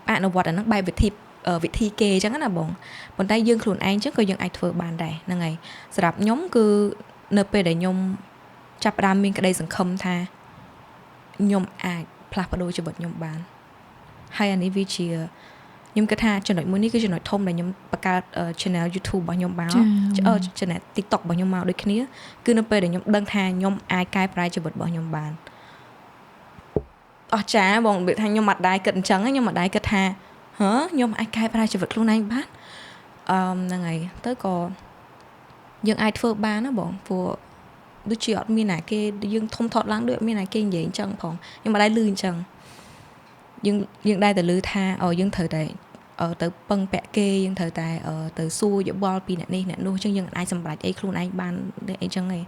អនុវត្តអាហ្នឹងបែបវិធីគេអញ្ចឹងណាបងប៉ុន្តែយើងខ្លួនឯងអញ្ចឹងក៏យើងអាចធ្វើបានដែរហ្នឹងហើយសម្រាប់ខ្ញុំគឺនៅពេលដែលខ្ញុំចាប់ផ្ដើមមានក្តីសង្ឃឹមថាខ្ញុំអាចផ្លាស់ប្ដូរជីវិតខ្ញុំបានហើយអានេះវាជាខ្ញុំគិតថាចំណុចមួយនេះគឺចំណុចធំដែលខ្ញុំបង្កើត channel YouTube របស់ខ្ញុំមក channel TikTok របស់ខ្ញុំមកដូចគ្នាគឺនៅពេលដែលខ្ញុំដឹងថាខ្ញុំអាចកែប្រែជីវិតរបស់ខ្ញុំបានអស្ចារ្យបងនិយាយថាខ្ញុំអត់ដែរគិតអញ្ចឹងខ្ញុំអត់ដែរគិតថាខ្ញុំអាចកែប្រែជីវិតខ្លួនឯងបានហ្នឹងហើយទៅក៏យើងអាចធ្វើបានណាបងព្រោះដូចជាអត់មានណាគេយើងធំធាត់ឡើងដូចអត់មានណាគេនិយាយអញ្ចឹងផងខ្ញុំអត់ដែរឮអញ្ចឹងយើងដែរតែឮថាយើងត្រូវតែទៅពឹងពាក់គេយើងត្រូវតែទៅសួរយោបល់ពីអ្នកនេះអ្នកនោះអញ្ចឹងយើងអាចសម្រេចអីខ្លួនឯងបានអីចឹងឯង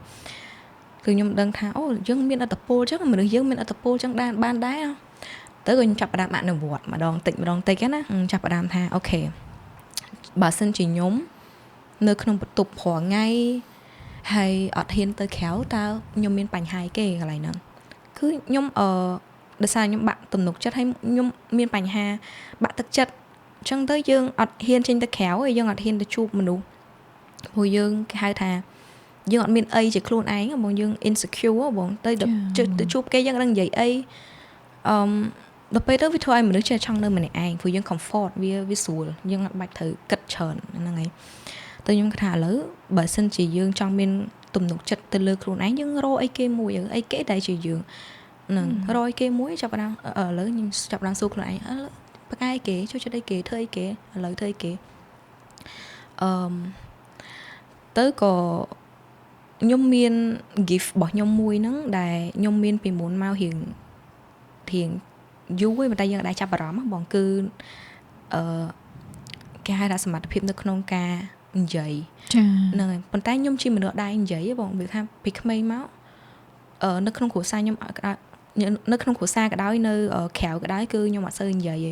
គឺខ្ញុំដឹងថាអូយើងមានអត្តពលអញ្ចឹងមនុស្សយើងមានអត្តពលអញ្ចឹងបានដែរទៅក៏ខ្ញុំចាប់ផ្ដើមអនុវត្តម្ដងតិចណាចាប់ផ្ដើមថាអូខេបើសិនជាខ្ញុំនៅក្នុងបន្ទប់ប្រថ្ងៃហើយអត់ហ៊ានទៅក្រៅតើខ្ញុំមានបញ្ហាអីគេកន្លែងហ្នឹងគឺខ្ញុំដោយសារខ្ញុំបាក់ទំនុកចិត្តហើយខ្ញុំមានបញ្ហាបាក់ទឹកចិត្តអញ្ចឹងទៅយើងអត់ហ៊ានចេញទៅក្រៅហើយយើងអត់ហ៊ានទៅជួបមនុស្សព្រោះយើងគេហៅថាយើងអត់មានអីជាខ្លួនឯងបងយើង insecure បងទៅជួបគេយើងនឹងនិយាយអីដល់ពេលទៅវាធ្វើឲ្យមនុស្សចេះចង់នៅម្នាក់ឯងព្រោះយើង comfort វាស្រួលយើងអត់បាច់ត្រូវគិតច្រើនហ្នឹងហើយទៅខ្ញុំថាឥឡូវបើសិនជាយើងចង់មានទំនុកចិត្តទៅលើខ្លួនឯងយើងរកអីគេមួយអីគេដែលជាយើងនឹងរកអីគេមួយចាប់បានឥឡូវខ្ញុំចាប់បានសួរខ្លួនឯងប្រកែគេជួយចិត្តអីគេធ្វើអីគេឥឡូវធ្វើអីគេទៅក៏ខ្ញុំមាន gift របស់ខ្ញុំមួយហ្នឹងដែលខ្ញុំមានពីមុនមករៀងយូរហើយប៉ុន្តែយើងអាចចាប់អារម្មណ៍បងគឺគេហៅថាសមត្ថភាពនៅក្នុងការនិយាយហ្នឹងហើយប៉ុន្តែខ្ញុំជាមនុស្សដែរនិយាយបងវាថាពីក្មេងមកនៅក្នុងគ្រួសារខ្ញុំនៅក្នុងគ្រួសារក៏ដោយនៅក្រៅក៏ដោយគឺខ្ញុំអត់សូវនិយាយទេ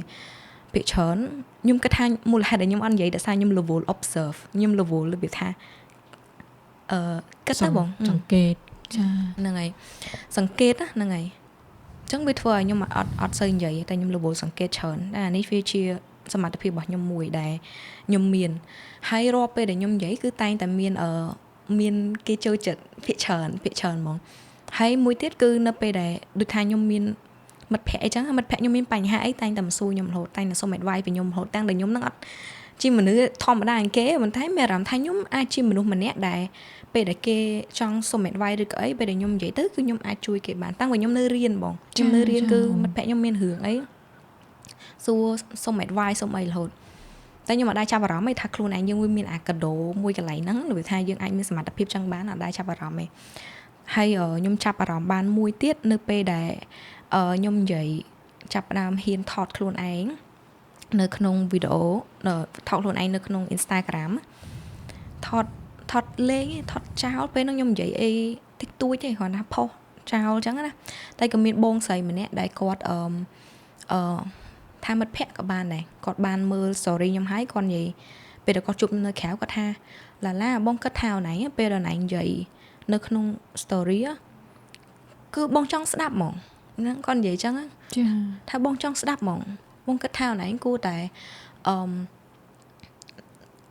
ពាក្យច្រើនខ្ញុំគិតថាមូលហេតុដែលខ្ញុំអត់និយាយដោយសារខ្ញុំ level observe ខ្ញុំ level របៀបថាគិតទៅបងសង្កេតចាហ្នឹងហើយសង្កេតហ្នឹងហើយអញ្ចឹងវាធ្វើឲ្យខ្ញុំអត់សូវនិយាយតែខ្ញុំ level សង្កេតច្រើនតែអានេះវាជាសមត្ថភាពរបស់ខ្ញុំមួយដែលខ្ញុំមានហើយរាល់ពេលដែលខ្ញុំនិយាយគឺតែងតែមានគេចូលចិត្តភាគច្រើនហ្មងហើយមួយទៀតគឺនៅពេលដែលដូចថាខ្ញុំមានមិត្តភ័ក្តិអីចឹងមិត្តភ័ក្តិខ្ញុំមានបញ្ហាអីតែងតែមកសួរខ្ញុំរហូតតែងតែសុំ advice ពីខ្ញុំរហូតតាំងតែខ្ញុំនឹងអត់ជាមនុស្សធម្មតាអង្គគេប៉ុន្តែមានអារម្មណ៍ថាខ្ញុំអាចជាមនុស្សម្នាក់ដែលពេលដែលគេចង់សុំ advice ឬក៏អីពេលដែលខ្ញុំនិយាយទៅគឺខ្ញុំអាចជួយគេបានតាំងពីខ្ញុំនៅរៀនបងខ្ញុំនៅរៀនគឺមិត្តភ័ក្តិខ្ញុំមានរឿងអីសួរសុំ advice សុំអីរហូតតែខ្ញុំអត់ដែរចាប់អារម្មណ៍ទេថាខ្លួនឯងយើងមានអាកាដូមួយកន្លែងហ្នឹងដូចថាយើងអាចមានសមត្ថភាពចឹងបានអត់ដែរចាប់អារម្មណ៍ទេហើយខ្ញុំចាប់អារម្មណ៍បានមួយទៀតនៅពេលដែលខ្ញុំនិយាយចាប់ផ្ដើមហ៊ានថតខ្លួនឯង នៅក្នុងវីដេអូថតខ្លួនឯងនៅក្នុង Instagram ថតលេងថតចោលពេលហ្នឹងខ្ញុំនិយាយអីតិចតួចទេគ្រាន់តែផុសចោលអញ្ចឹងណាតែក៏មានបងស្រីម្នាក់ដែលគាត់ថាមិត្តភក្តិក៏បានដែរគាត់បានមើល story ខ្ញុំហើយគាត់និយាយពេលដែលគាត់ជួបនៅក្រៅគាត់ថាឡាបងគិតថាណៃពេលដែលណៃនិយាយនៅក្នុង story គឺបងចង់ស្ដាប់ហ្មងហ្នឹងគាត់និយាយអញ្ចឹងចាថាបងចង់ស្ដាប់ហ្មងបងគិតថាណៃគួរតែ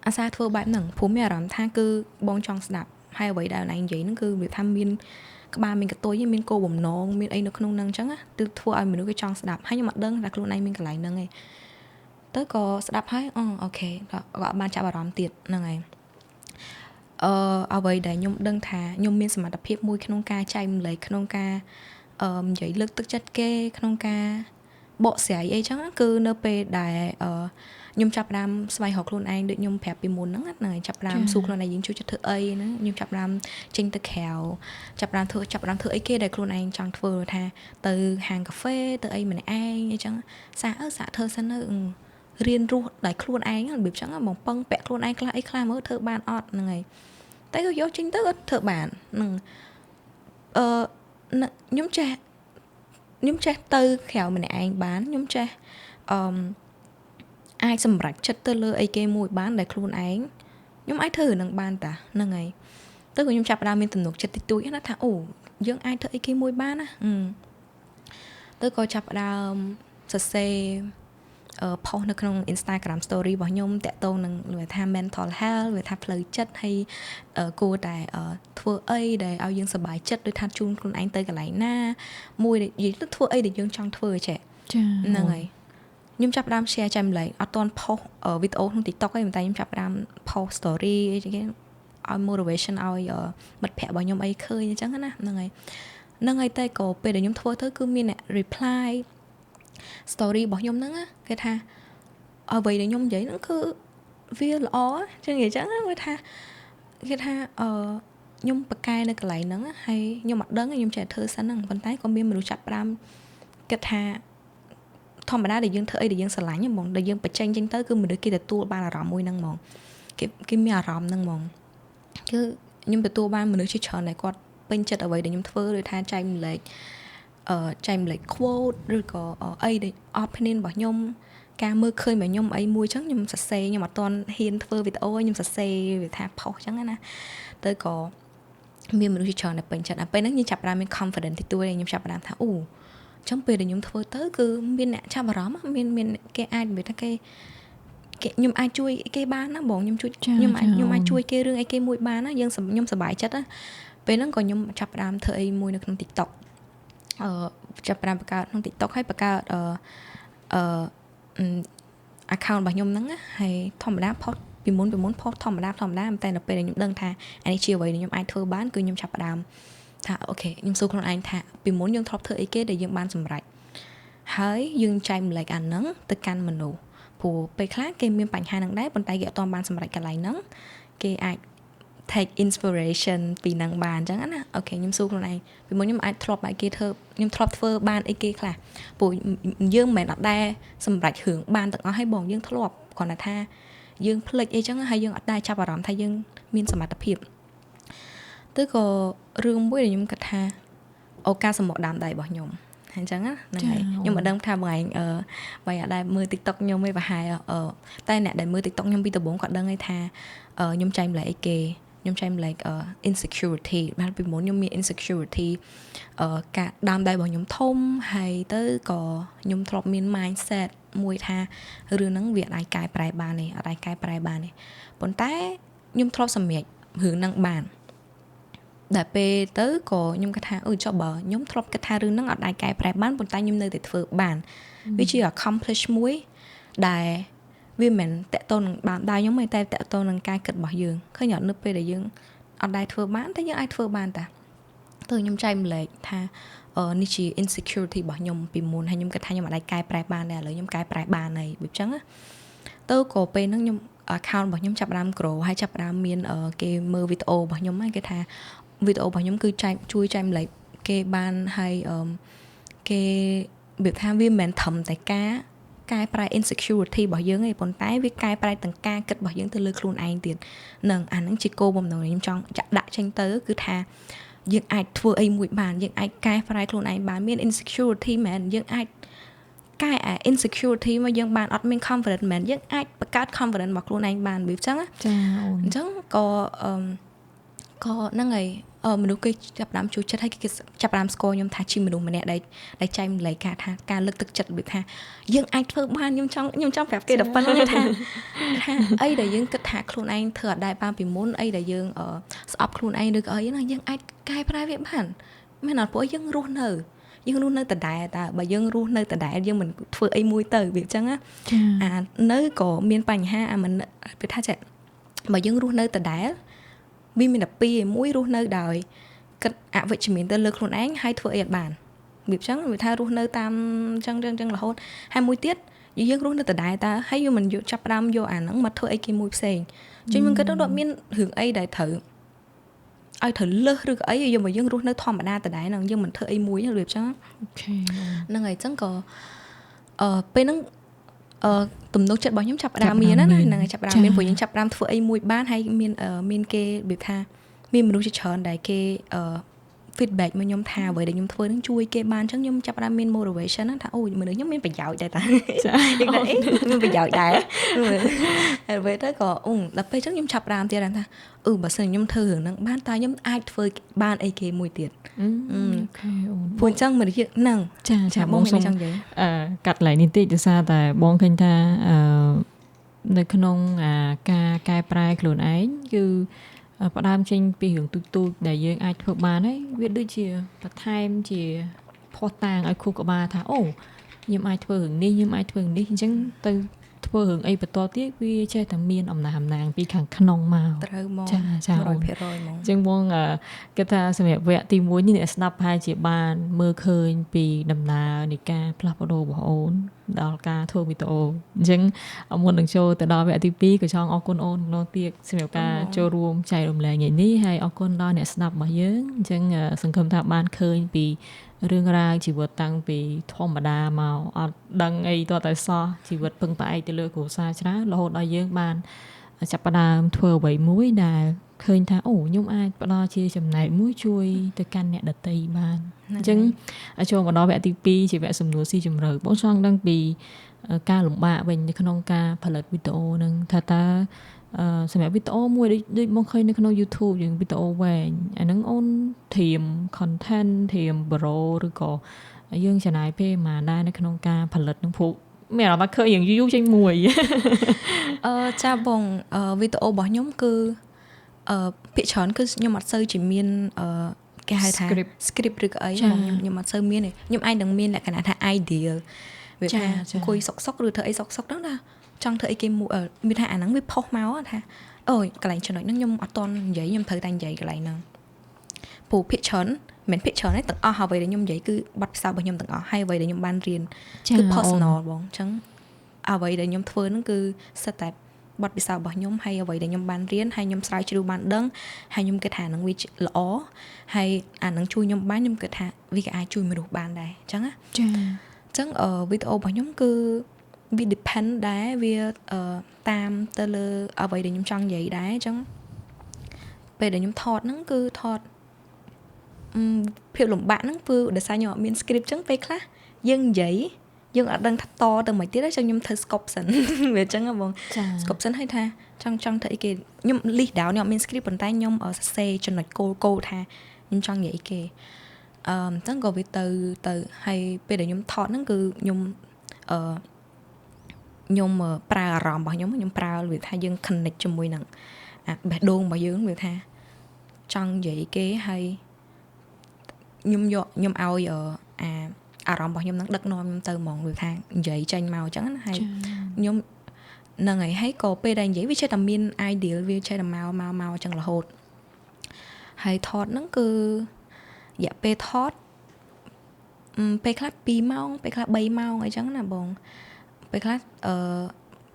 អាសាធ្វើបែបហ្នឹងព្រោះមានអារម្មណ៍ថាគឺបងចង់ស្ដាប់ហើយអ្វីដែលណៃនិយាយហ្នឹងគឺវាថាមានក្បាលមានកតុយមានគោលបំណងមានអីនៅក្នុងហ្នឹងអញ្ចឹងគឺធ្វើឲ្យមនុស្សគេចង់ស្ដាប់ហើយខ្ញុំអត់ដឹងថាខ្លួនឯងមានកន្លែងហ្នឹងឯងទៅក៏ស្ដាប់ហើយអូខេក៏បានចាប់អារម្មណ៍ទៀតហ្នឹងហើយអ្វីដែលខ្ញុំដឹងថាខ្ញុំមានសមត្ថភាពមួយក្នុងការចែកម្លែកក្នុងការនិយាយលើកទឹកចិត្តគេក្នុងការបកស្រាយអីចឹងគឺនៅពេលដែលខ្ញុំចាប់ផ្ដើមស្វែងរកខ្លួនឯងដូចខ្ញុំប្រាប់ពីមុនហ្នឹងណាចាប់ផ្ដើមសួរខ្លួនឯងយើងជួយចិត្តធ្វើអីហ្នឹងខ្ញុំចាប់ផ្ដើមចេញទៅក្រៅចាប់ផ្ដើមធ្វើអីគេដែលខ្លួនឯងចង់ធ្វើថាទៅហាងកាហ្វេទៅអីម្នាក់ឯងអីចឹងសាកធ្វើសិនទៅរៀនរស់ដោយខ្លួនឯងរបៀបចឹងបងពឹងពាក់ខ្លួនឯងខ្លះអីខ្លះមើលធ្វើបានអត់ហ្នឹងហើយតែក៏យកចេញទៅអត់ធ្វើបានហ្នឹងខ្ញុំចេះទៅក្រៅម្នាក់ឯងបានខ្ញុំចេះអាចសម្រេចចិត្តទៅលើអីគេមួយបានដែលខ្លួនឯងខ្ញុំអាចធ្វើនឹងបានតាហ្នឹងហើយទៅក៏ខ្ញុំចាប់ផ្ដើមមានទំនុកចិត្តតិចតួចណាថាអូយើងអាចធ្វើអីគេមួយបានណាទៅក៏ចាប់ផ្ដើមសរសេរផុសនៅក្នុង Instagram story របស់ខ្ញុំតាក់ទងនឹងវាថា mental health វាថាផ្លូវចិត្តហើយគួរតែធ្វើអីដែលឲ្យយើងសប្បាយចិត្តដូចថាជូនខ្លួនឯងទៅកន្លែងណាមួយនិយាយទៅធ្វើអីដែលយើងចង់ធ្វើចេះហ្នឹងហើយខ្ញុំចាប់ផ្ដើម share ចែកម្លែកអត់ទាន់ផុសវីដេអូក្នុង TikTok ទេតែខ្ញុំចាប់ផ្ដើមផុស story អីចឹងឲ្យ motivation ឲ្យមិត្តភ័ក្តិរបស់ខ្ញុំអីឃើញអញ្ចឹងណាហ្នឹងហើយតែក៏ពេលដែលខ្ញុំធ្វើទៅគឺមានអ្នក reply story របស់ខ្ញុំហ្នឹងគេថាអ្វីដែលខ្ញុំនិយាយហ្នឹងគឺវាល្អចឹងនិយាយចឹងគេថាខ្ញុំបកកែនៅកន្លែងហ្នឹងហើយខ្ញុំអត់ដឹងខ្ញុំចេះធ្វើសិនហ្នឹងប៉ុន្តែក៏មានមនុស្សចាប់ផ្ដើមគិតថាធម្មតាដែលយើងធ្វើអីដែលយើងស្រឡាញ់ហ្មងដែលយើងបញ្ចេញចេញទៅគឺមនុស្សគេទទួលបានអារម្មណ៍មួយហ្នឹងហ្មងគេមានអារម្មណ៍ហ្នឹងហ្មងគឺខ្ញុំទទួលបានមនុស្សជាច្រើនដែលគាត់ពេញចិត្តអ្វីដែលខ្ញុំធ្វើដូចថាចែកម្លែក quote ឬក៏អីដែល opinion របស់ខ្ញុំការមើលឃើញរបស់ខ្ញុំអីមួយចឹងខ្ញុំសរសេរខ្ញុំអត់ទាន់ហ៊ានធ្វើវីដេអូខ្ញុំសរសេរវាថាផុសចឹងណាទៅក៏មានមនុស្សជាច្រើនដែលពេញចិត្តពេលហ្នឹងខ្ញុំចាប់ផ្ដើមមាន confidence ទីទួយខ្ញុំចាប់ផ្ដើមថាអូចឹងពេលដែលខ្ញុំធ្វើទៅគឺមានអ្នកចាប់អារម្មណ៍មានគេអាចនិយាយថាគេខ្ញុំអាចជួយគេបានណាបងខ្ញុំអាចជួយគេរឿងអីគេមួយបានណាខ្ញុំសប្បាយចិត្តណាពេលហ្នឹងក៏ខ្ញុំចាប់ផ្ដើមធ្វើអីមួយនៅក្នុង TikTok ចាប់ផ្ដើមបង្កើតក្នុង TikTok ហើយបង្កើតaccount របស់ខ្ញុំហ្នឹងហើយធម្មតាផុសពីមុនផុសធម្មតាតែដល់ពេលដែលខ្ញុំដឹងថាអានេះជាអ្វីដែលខ្ញុំអាចធ្វើបានគឺខ្ញុំចាប់ផ្ដើមថាអូខេខ្ញុំសួរខ្លួនឯងថាពីមុនយើងធ្លាប់ធ្វើអីគេដែលយើងបានសម្រេចហើយយើងចែកម្លែកអាហ្នឹងទៅកាន់មនុស្សព្រោះពេលខ្លះគេមានបញ្ហាហ្នឹងដែរប៉ុន្តែគេអត់ទាន់បានសម្រេចកន្លែងហ្នឹងគេអាច take inspiration ពីនឹងបានអញ្ចឹងណាអូខេខ្ញុំសួរខ្លួនឯងពីមុនខ្ញុំអាចធ្លាប់ឲ្យគេធ្វើខ្ញុំធ្លាប់ធ្វើបានអីគេខ្លះព្រោះយើងមិនមែនអត់ដែរសម្រេចរឿងបានទាំងអស់ហើយបងយើងធ្លាប់គ្រាន់តែថាយើងភ្លេចអីចឹងហើយយើងអត់ដែរចាប់អារម្មណ៍ថាយើងមានសមត្ថភាពទៅក៏រឿងមួយដែលខ្ញុំគិតថាឱកាសសម្បកដើមដៃរបស់ខ្ញុំអញ្ចឹងណាហ្នឹងហើយខ្ញុំមិនដឹងថាបងឯងបើអត់ដែរមើល TikTok ខ្ញុំទេប្រហែលតែអ្នកដែលមើល TikTok ខ្ញុំពីដំបូងគាត់ដឹងហើយថាខ្ញុំចែកម្លែកអីគេខ្ញុំចែកម្លែកinsecurity បានពីមុនខ្ញុំមាន insecurity ការដើមដៃរបស់ខ្ញុំធំហើយទៅក៏ខ្ញុំធ្លាប់មាន mindset មួយថារឿងហ្នឹងវាអាចកែប្រែបានទេអត់អាចកែប្រែបានទេប៉ុន្តែខ្ញុំធ្លាប់សម្រេចរឿងហ្នឹងបានដែលពេលទៅក៏ខ្ញុំគិតថាចុះបើខ្ញុំធ្លាប់គិតថារឿងហ្នឹងអត់អាចកែប្រែបានប៉ុន្តែខ្ញុំនៅតែធ្វើបានវាជា accomplish មួយដែលវាមិនតកតនឹងបានដៃខ្ញុំទេតែតកតនឹងការគិតរបស់យើងឃើញអត់នៅពេលដែលយើងអត់ដែរធ្វើបានតែយើងអាចធ្វើបានតាទៅខ្ញុំចែកម្លែកថានេះជា insecurity របស់ខ្ញុំពីមុនហើយខ្ញុំគិតថាខ្ញុំអត់ដែរកែប្រែបានដែរឥឡូវខ្ញុំកែប្រែបានហើយបែបចឹងណាទៅក៏ពេលហ្នឹងខ្ញុំ account របស់ខ្ញុំចាប់ផ្ដើម grow ហើយចាប់ផ្ដើមមានគេមើលវីដេអូរបស់ខ្ញុំហ្នឹងគេថាវីដេអូរបស់ខ្ញុំគឺជួយចែកម្លែកគេបានហើយគេវាថាវាមិនមែនត្រឹមតែការ កែប្រែ insecurity របស់យើងឯងប៉ុន្តែវាកែប្រែទាំងការគិតរបស់យើងទៅលើខ្លួនឯងទៀតនឹងអាហ្នឹងជាគោលបំណងខ្ញុំចង់ចាក់ដាក់ចេញទៅគឺថាយើងអាចធ្វើអីមួយបានយើងអាចកែប្រែខ្លួនឯងបានមាន insecurity មែនយើងអាចកែ insecurity មកយើងបានអត់មាន confidence មែនយើងអាចបង្កើត confidence របស់ខ្លួនឯងបានវាអញ្ចឹងចាអូនអញ្ចឹងក៏ហ្នឹងហើយមនុស្សគេចាប់ផ្ដើមជួយចិត្តហើយគេចាប់ផ្ដើមស្គាល់ខ្ញុំថាជាមនុស្សម្នាក់ដែលចែកម្លែកការលើកទឹកចិត្តរបៀបថាយើងអាចធ្វើបានខ្ញុំចង់ប្រាប់គេដល់ប៉ុណ្្នឹងថាអីដែលយើងគិតថាខ្លួនឯងធ្វើអត់ដែរបានពីមុនអីដែលយើងស្អប់ខ្លួនឯងឬក៏អីហ្នឹងយើងអាចកែប្រែវាបានមែនអត់ព្រោះយើងរស់នៅដដែលតើបើយើងរស់នៅដដែលយើងមិនធ្វើអីមួយទៅវាអញ្ចឹងអានៅក៏មានបញ្ហាអាមិនវាថាចេះបើយើងរស់នៅដដែលវាមានតែពីរឯមួយរស់នៅដោយគិតអវិជ្ជមានទៅលើខ្លួនឯងហើយធ្វើអីអត់បានវាអញ្ចឹងវាថារស់នៅតាមអញ្ចឹងរហូតហើយមួយទៀតយើងរស់នៅដដែលតើហើយយើងមិនយកចាប់ផ្ដើមយកអាហ្នឹងមកធ្វើអីគេមួយផ្សេងចឹងយើងគិតដល់មានរឿងអីដែលត្រូវឲ្យត្រូវលើសឬក៏អីយើងមកយើងរស់នៅធម្មតាដដែលហ្នឹងយើងមិនធ្វើអីមួយរបៀបចឹងអូខេហ្នឹងហើយចឹងក៏ពេលហ្នឹងទំនុកចិត្តរបស់ខ្ញុំចាប់ផ្ដើមមានណាហ្នឹងហើយចាប់ផ្ដើមមានព្រោះយើងចាប់ផ្ដើមធ្វើអីមួយបានហើយមានគេនិយាយថាមានមនុស្សជាច្រើនដែលគេfeedback មកខ្ញុំថាអ្វីដែលខ្ញុំធ្វើនឹងជួយគេបានអញ្ចឹងខ្ញុំចាប់ផ្ដើមមាន motivation ថាអូមនុស្សខ្ញុំមានប្រយោជន៍ដែរតាយើងថាមានប្រយោជន៍ដែរហើយពេលទៅក៏ដល់ពេលអញ្ចឹងខ្ញុំចាប់ផ្ដើមទៀតថាបើសិនខ្ញុំធ្វើរឿងហ្នឹងបានតើខ្ញុំអាចធ្វើបានអីគេមួយទៀតអូខេអូនព្រោះអញ្ចឹងមនុស្សហ្នឹងចាបងសូមកាត់ឡើងនេះតិចដោយសារតែបងឃើញថានៅក្នុងការកែប្រែខ្លួនឯងគឺផ្ដើមចេញពីរឿងទូចដែលយើងអាចធ្វើបានហើយវាដូចជាបន្ថែមជាផុសតាងឲ្យខួរក្បាលថាអូខ្ញុំអាចធ្វើរឿងនេះខ្ញុំអាចធ្វើរឿងនេះអញ្ចឹងទៅធ្វើរឿងអីបន្តទៀតវាចេះតែមានអំណាងពីខាងក្នុងមកត្រូវមក 100% ហ្មងអញ្ចឹងបងគិតថាសម្រាប់វគ្គទី1នេះអ្នកស្ដាប់ប្រហែលជាបានមើលឃើញពីដំណើរនៃការផ្លាស់ប្ដូររបស់អូនដល់ការធ្វើវីដេអូអញ្ចឹងមុននឹងចូលទៅដល់វគ្គទី2ក៏ចង់អរគុណអូនម្ដងទៀតសម្រាប់ការចូលរួមចែករំលែកថ្ងៃនេះហើយអរគុណដល់អ្នកស្ដាប់របស់យើងអញ្ចឹងសង្ឃឹមថាបានឃើញពីរឿងរ៉ាវជីវិតតាំងពីធម្មតាមកអត់ដឹងអីតតែសោះជីវិតពឹងផ្អែកទៅលើគ្រួសារច្រើនរហូតដល់យើងបានចាប់ផ្ដើមធ្វើអ្វីមួយដែលឃើញថាអូខ្ញុំអាចផ្ដល់ជាចំណែកមួយជួយទៅកាន់អ្នកដទៃបានអញ្ចឹងចូលមកដល់វគ្គទី2ជាវគ្គសំណួរស៊ីជម្រៅបងចង់ដឹងពីការលំបាកវិញនៅក្នុងការផលិតវីដេអូនឹងថាតើសម្រាប់វីដេអូមួយដូចមកឃើញនៅក្នុង YouTube យើងវីដេអូវែងអាហ្នឹងអូនត្រៀម content ត្រៀម Pro ឬក៏យើងចំណាយពេលប៉ុន្មានដែរនៅក្នុងការផលិតនឹងព្រោះមានអារម្មណ៍ថាឃើញយើងយូរចេញមួយចាបងវីដេអូរបស់ខ្ញុំគឺភាគច្រើនគឺខ្ញុំអត់សូវជាមានគេហៅថា script ឬក៏អីខ្ញុំអត់សូវមានទេខ្ញុំអាចនឹងមានលក្ខណៈថា idea វាថាអង្គុយសុកឬធ្វើអីសុកហ្នឹងណាចង់ធ្វើអីគេមានថាអាហ្នឹងវាផុសមកថាអូយកន្លែងចំណុចហ្នឹងខ្ញុំអត់តន់និយាយខ្ញុំត្រូវតែនិយាយកន្លែងហ្នឹងព្រោះភាគច្រើនមិនភាគច្រើនទេទាំងអស់អ្វីដែលខ្ញុំនិយាយគឺបទពិសោធន៍របស់ខ្ញុំទាំងអស់ហើយអ្វីដែលខ្ញុំបានរៀនគឺ personal បងអញ្ចឹងអ្វីដែលខ្ញុំធ្វើហ្នឹងគឺសិតតែបទពិសោធន៍របស់ខ្ញុំហើយអ្វីដែលខ្ញុំបានរៀនហើយខ្ញុំស្រាវជ្រាវបានដឹងហើយខ្ញុំគិតថាហ្នឹងវាល្អហើយអាហ្នឹងជួយខ្ញុំបានខ្ញុំគិតថាវាក៏អាចជួយមនុស្សបានដែរអញ្ចឹងណាចាអញ្ចឹងវីដេអូរបស់ខ្ញុំគឺវា depend ដែរវាតាមទៅលើអ្វីដែលខ្ញុំចង់និយាយដែរអញ្ចឹងពេលដែលខ្ញុំថតហ្នឹងគឺថតភាពលំបាកហ្នឹងគឺដោយសារខ្ញុំអត់មាន script អញ្ចឹងពេលខ្លះយើងនិយាយយើងអត់ដឹងថាតទៅមិនទៀតទេចឹងខ្ញុំធ្វើ scope សិនវាអញ្ចឹងហ៎បង scope សិនឲ្យថាចង់ធ្វើអីគេខ្ញុំ list down ខ្ញុំអត់មាន script ប៉ុន្តែខ្ញុំសរសេរចំណុចគោលថាខ្ញុំចង់និយាយអីគេអញ្ចឹងក៏វាទៅហើយពេលដែលខ្ញុំថតហ្នឹងគឺខ្ញុំប្រើអារម្មណ៍របស់ខ្ញុំប្រើវាថាយើង connect ជាមួយនឹងបេះដូងរបស់យើងវាថាចង់និយាយគេហើយខ្ញុំឲ្យអារម្មណ៍របស់ខ្ញុំនឹងដឹកនាំខ្ញុំទៅហ្មងវាថានិយាយចេញមកអញ្ចឹងណាហើយខ្ញុំហ្នឹងហើយក៏ពេលដែលនិយាយវាចេះតែមាន idea វាចេះតែមកអញ្ចឹងរហូតហើយថតហ្នឹងគឺរយៈពេលថតពេលខ្លះ2ម៉ោងពេលខ្លះ3ម៉ោងអីចឹងណាបងពេលខ្លះ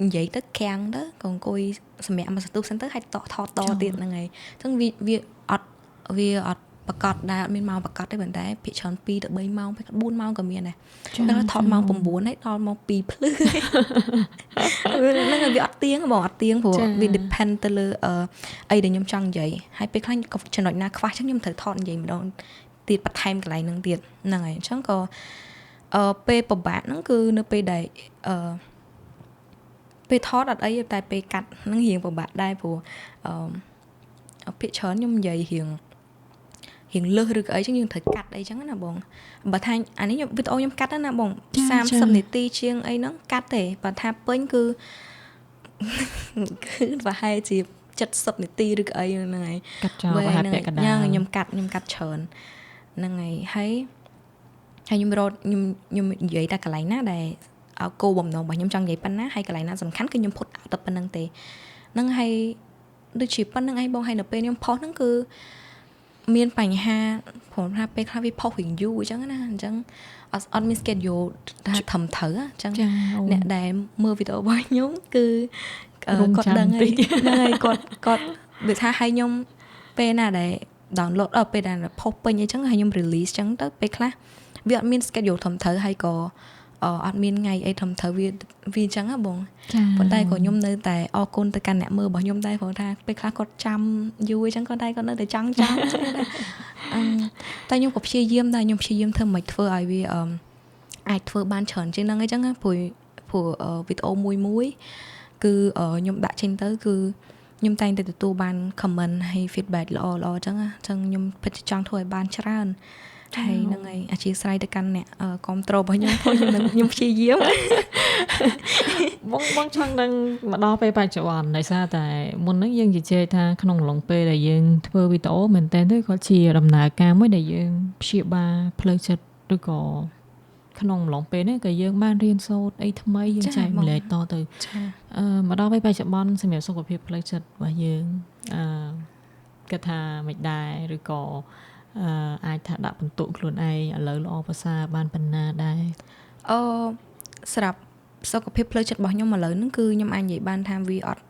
និយាយទៅខាំងទៅក៏អង្គុយសម្រាប់មកសន្ទុះសិនទៅហើយថតតទៀតហ្នឹងហើយអញ្ចឹងវាអត់ ប្រកាសដែរអត់មានម៉ោងប្រកាសទេប៉ុន្តែភាគច្រើន2ទៅ3ម៉ោង4ម៉ោងក៏មានដែរដល់ថតម៉ោង9ហើយដល់ម៉ោង2ភ្លឺហ្នឹងវាអត់ទៀងបងអត់ទៀងព្រោះវា depend ទៅលើអីដែលខ្ញុំចង់និយាយហើយពេលខ្លះក៏ចំណុចណាខ្វះចឹងខ្ញុំត្រូវថតនិយាយម្ដងទៀតបន្ថែមកន្លែងហ្នឹងទៀតហ្នឹងហើយអញ្ចឹងក៏ពេលពិបាកហ្នឹងគឺនៅពេលដែលពេលថតអត់អីតែពេលកាត់ហ្នឹងរៀងពិបាកដែរព្រោះភាគច្រើនខ្ញុំនិយាយរៀងលើសឬក៏អីចឹងយើងត្រូវកាត់អីចឹងណាបងបើថាអានេះវីដេអូខ្ញុំកាត់ណាបង30នាទីជាងអីហ្នឹងកាត់ទេបើថាពេញគឺប្រហែលជា70នាទីឬក៏អីហ្នឹងហើយកាត់ចោលប្រហែលពាក់កណ្ដាលខ្ញុំកាត់ច្រើនហ្នឹងហើយខ្ញុំរត់ខ្ញុំនិយាយតែកន្លែងណាដែលគោលបំណងរបស់ខ្ញុំចង់និយាយប៉ុណ្ណាហើយកន្លែងណាសំខាន់គឺខ្ញុំផុតតែប៉ុណ្្នឹងទេហ្នឹងហើយដូចជាប៉ុណ្្នឹងឯងបងហើយនៅពេលខ្ញុំផុសហ្នឹងគឺមានបញ្ហាព្រោះថាពេលខ្លះវាផុសវិញយូរអញ្ចឹងណាអញ្ចឹងអត់មាន schedule ថាត្រឹមត្រូវអញ្ចឹងអ្នកដែលមើលវីដេអូរបស់ខ្ញុំគឺគាត់ដឹងហើយហ្នឹងហើយគាត់វាថាឲ្យខ្ញុំពេលណាដែល download ពេលដែលផុសពេញអីចឹងហើយខ្ញុំ release ចឹងទៅពេលខ្លះវាអត់មាន schedule ត្រឹមត្រូវហើយក៏អត់មានថ្ងៃអីត្រឹមត្រូវវាចឹងហ៎បងប៉ុន្តែក៏ខ្ញុំនៅតែអរគុណទៅកាន់អ្នកមើលរបស់ខ្ញុំដែរព្រោះថាពេលខ្លះគាត់ចាំយូរអញ្ចឹងគាត់នៅតែចង់ចាំតែខ្ញុំក៏ព្យាយាមដែរខ្ញុំព្យាយាមធ្វើមិនធ្វើឲ្យវាអាចធ្វើបានច្រើនជាងហ្នឹងអញ្ចឹងព្រោះវីដេអូមួយគឺខ្ញុំដាក់ចេញទៅគឺខ្ញុំតែងតែទទួលបាន comment ហើយ feedback ល្អអញ្ចឹងខ្ញុំពិតចង់ធ្វើឲ្យបានច្រើនហើយហ្នឹងហើយអធិស្ឋានទៅកាន់អ្នកគ្រប់ត្រូលរបស់ខ្ញុំព្រោះខ្ញុំព្យាយាមបងចង់ដឹងមកដល់ពេលបច្ចុប្បន្នដោយសារតែមុនហ្នឹងយើងនិយាយថាក្នុងអំឡុងពេលដែលយើងធ្វើវីដេអូមែនតើទៅក៏ជាដំណើរការមួយដែលយើងព្យាបាលផ្លូវចិត្តឬក៏ក្នុងអំឡុងពេលនេះក៏យើងបានរៀនសូត្រអីថ្មីយើងចែកម្លែកតទៅមកដល់ពេលបច្ចុប្បន្នសម្រាប់សុខភាពផ្លូវចិត្តរបស់យើងគិតថាមិនដែរឬក៏អាចថាដាក់បន្ទុកខ្លួនឯងឥឡូវល្អប្រសើរបានប៉ុណ្ណាដែរសម្រាប់សុខភាពផ្លូវចិត្តរបស់ខ្ញុំឥឡូវហ្នឹងគឺខ្ញុំអាចនិយាយបានថាវាអត់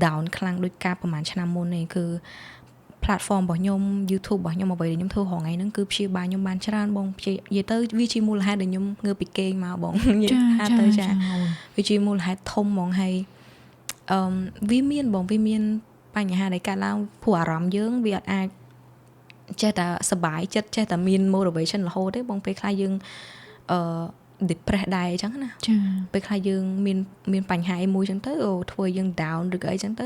down ខ្លាំងដូចកាលប្រហែលឆ្នាំមុនទេគឺ platform របស់ខ្ញុំ YouTube របស់ខ្ញុំអ្វីដែលខ្ញុំធ្វើរហងៃហ្នឹងគឺព្យាបាលខ្ញុំបានច្រើនបងនិយាយទៅវាជាមូលហេតុដែលខ្ញុំងើបពីគេងមកបងនិយាយថាទៅចាវាជាមូលហេតុធំហ្មងហើយវាមានបញ្ហាដែលកើតឡើងព្រោះអារម្មណ៍យើងវាអត់អាចចេះតែសប្បាយចិត្តចេះតែមាន motivation រហូតទេបងពេលខ្លះយើងdepress ដែរអញ្ចឹងណាចាពេលខ្លះយើងមានបញ្ហាមួយអញ្ចឹងទៅធ្វើយើង down ឬក៏អីអញ្ចឹងទៅ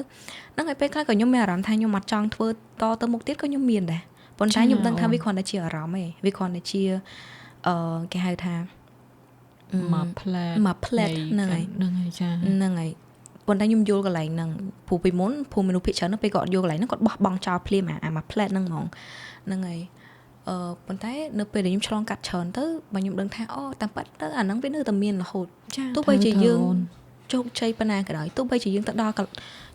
ហ្នឹងហើយពេលខ្លះក៏ខ្ញុំមានអារម្មណ៍ថាខ្ញុំអត់ចង់ធ្វើតទៅមុខទៀតក៏ខ្ញុំមានដែរប៉ុន្តែខ្ញុំដឹងថាវាគ្រាន់តែជាអារម្មណ៍ឯងវាគ្រាន់តែជាគេហៅថាមកផ្លែហ្នឹងហើយចាហ្នឹងហើយប៉ុន្តែខ្ញុំយល់កន្លែងហ្នឹងព្រោះពីមុនមនុស្សភាគច្រើនពេលគាត់យល់កន្លែងហ្នឹងគាត់បោះបង់ចោលភ្លាមអាមកផ្លែហ្នឹងហ្មងហ្នឹងហើយប៉ុន្តែនៅពេលដែលខ្ញុំឆ្លងកាត់ច្រើនទៅបើខ្ញុំដឹងថាតាមប៉ាត់ទៅអាហ្នឹងវានៅតែមានរហូតទោះបីជាយើងជោគជ័យប៉ុណ្ណាក៏ដោយទោះបីជាយើងទៅដល់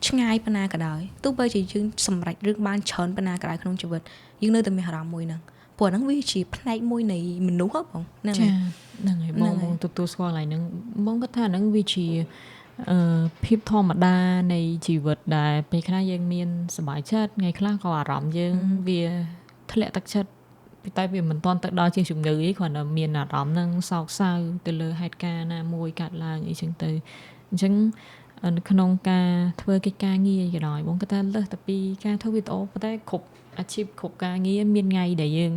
ឆ្ងាយប៉ុណ្ណាក៏ដោយទោះបីជាយើងសម្រេចរឿងបានច្រើនប៉ុណ្ណាក៏ដោយក្នុងជីវិតយើងនៅតែមានអារម្មណ៍មួយហ្នឹងព្រោះហ្នឹងវាជាផ្នែកមួយនៃមនុស្សហ៎បងហ្នឹងហើយបងទទួលស្គាល់កន្លែងហ្នឹងបងគាត់ថាហ្នឹងវាជាភាពធម្មតានៃជីវិតដែលពេលខ្លះយើងមានសប្បាយចិត្តថ្ងៃខ្លះក៏អារម្មណ៍យើងវាធ្លាក់ទឹកចិត្តតែវាមិនទាន់ទៅដល់ជាជំងឺអីគ្រាន់តែមានអារម្មណ៍នឹងសោកសៅទៅលើហេតុការណ៍ណាមួយកាត់ឡើងអីចឹងទៅអញ្ចឹងក្នុងការធ្វើកិច្ចការងារក៏ដោយបងគាត់ថាលើសតែពីការធ្វើវីដេអូប៉ុន្តែគ្រប់អាជីពគ្រប់ការងារមានថ្ងៃដែលយើង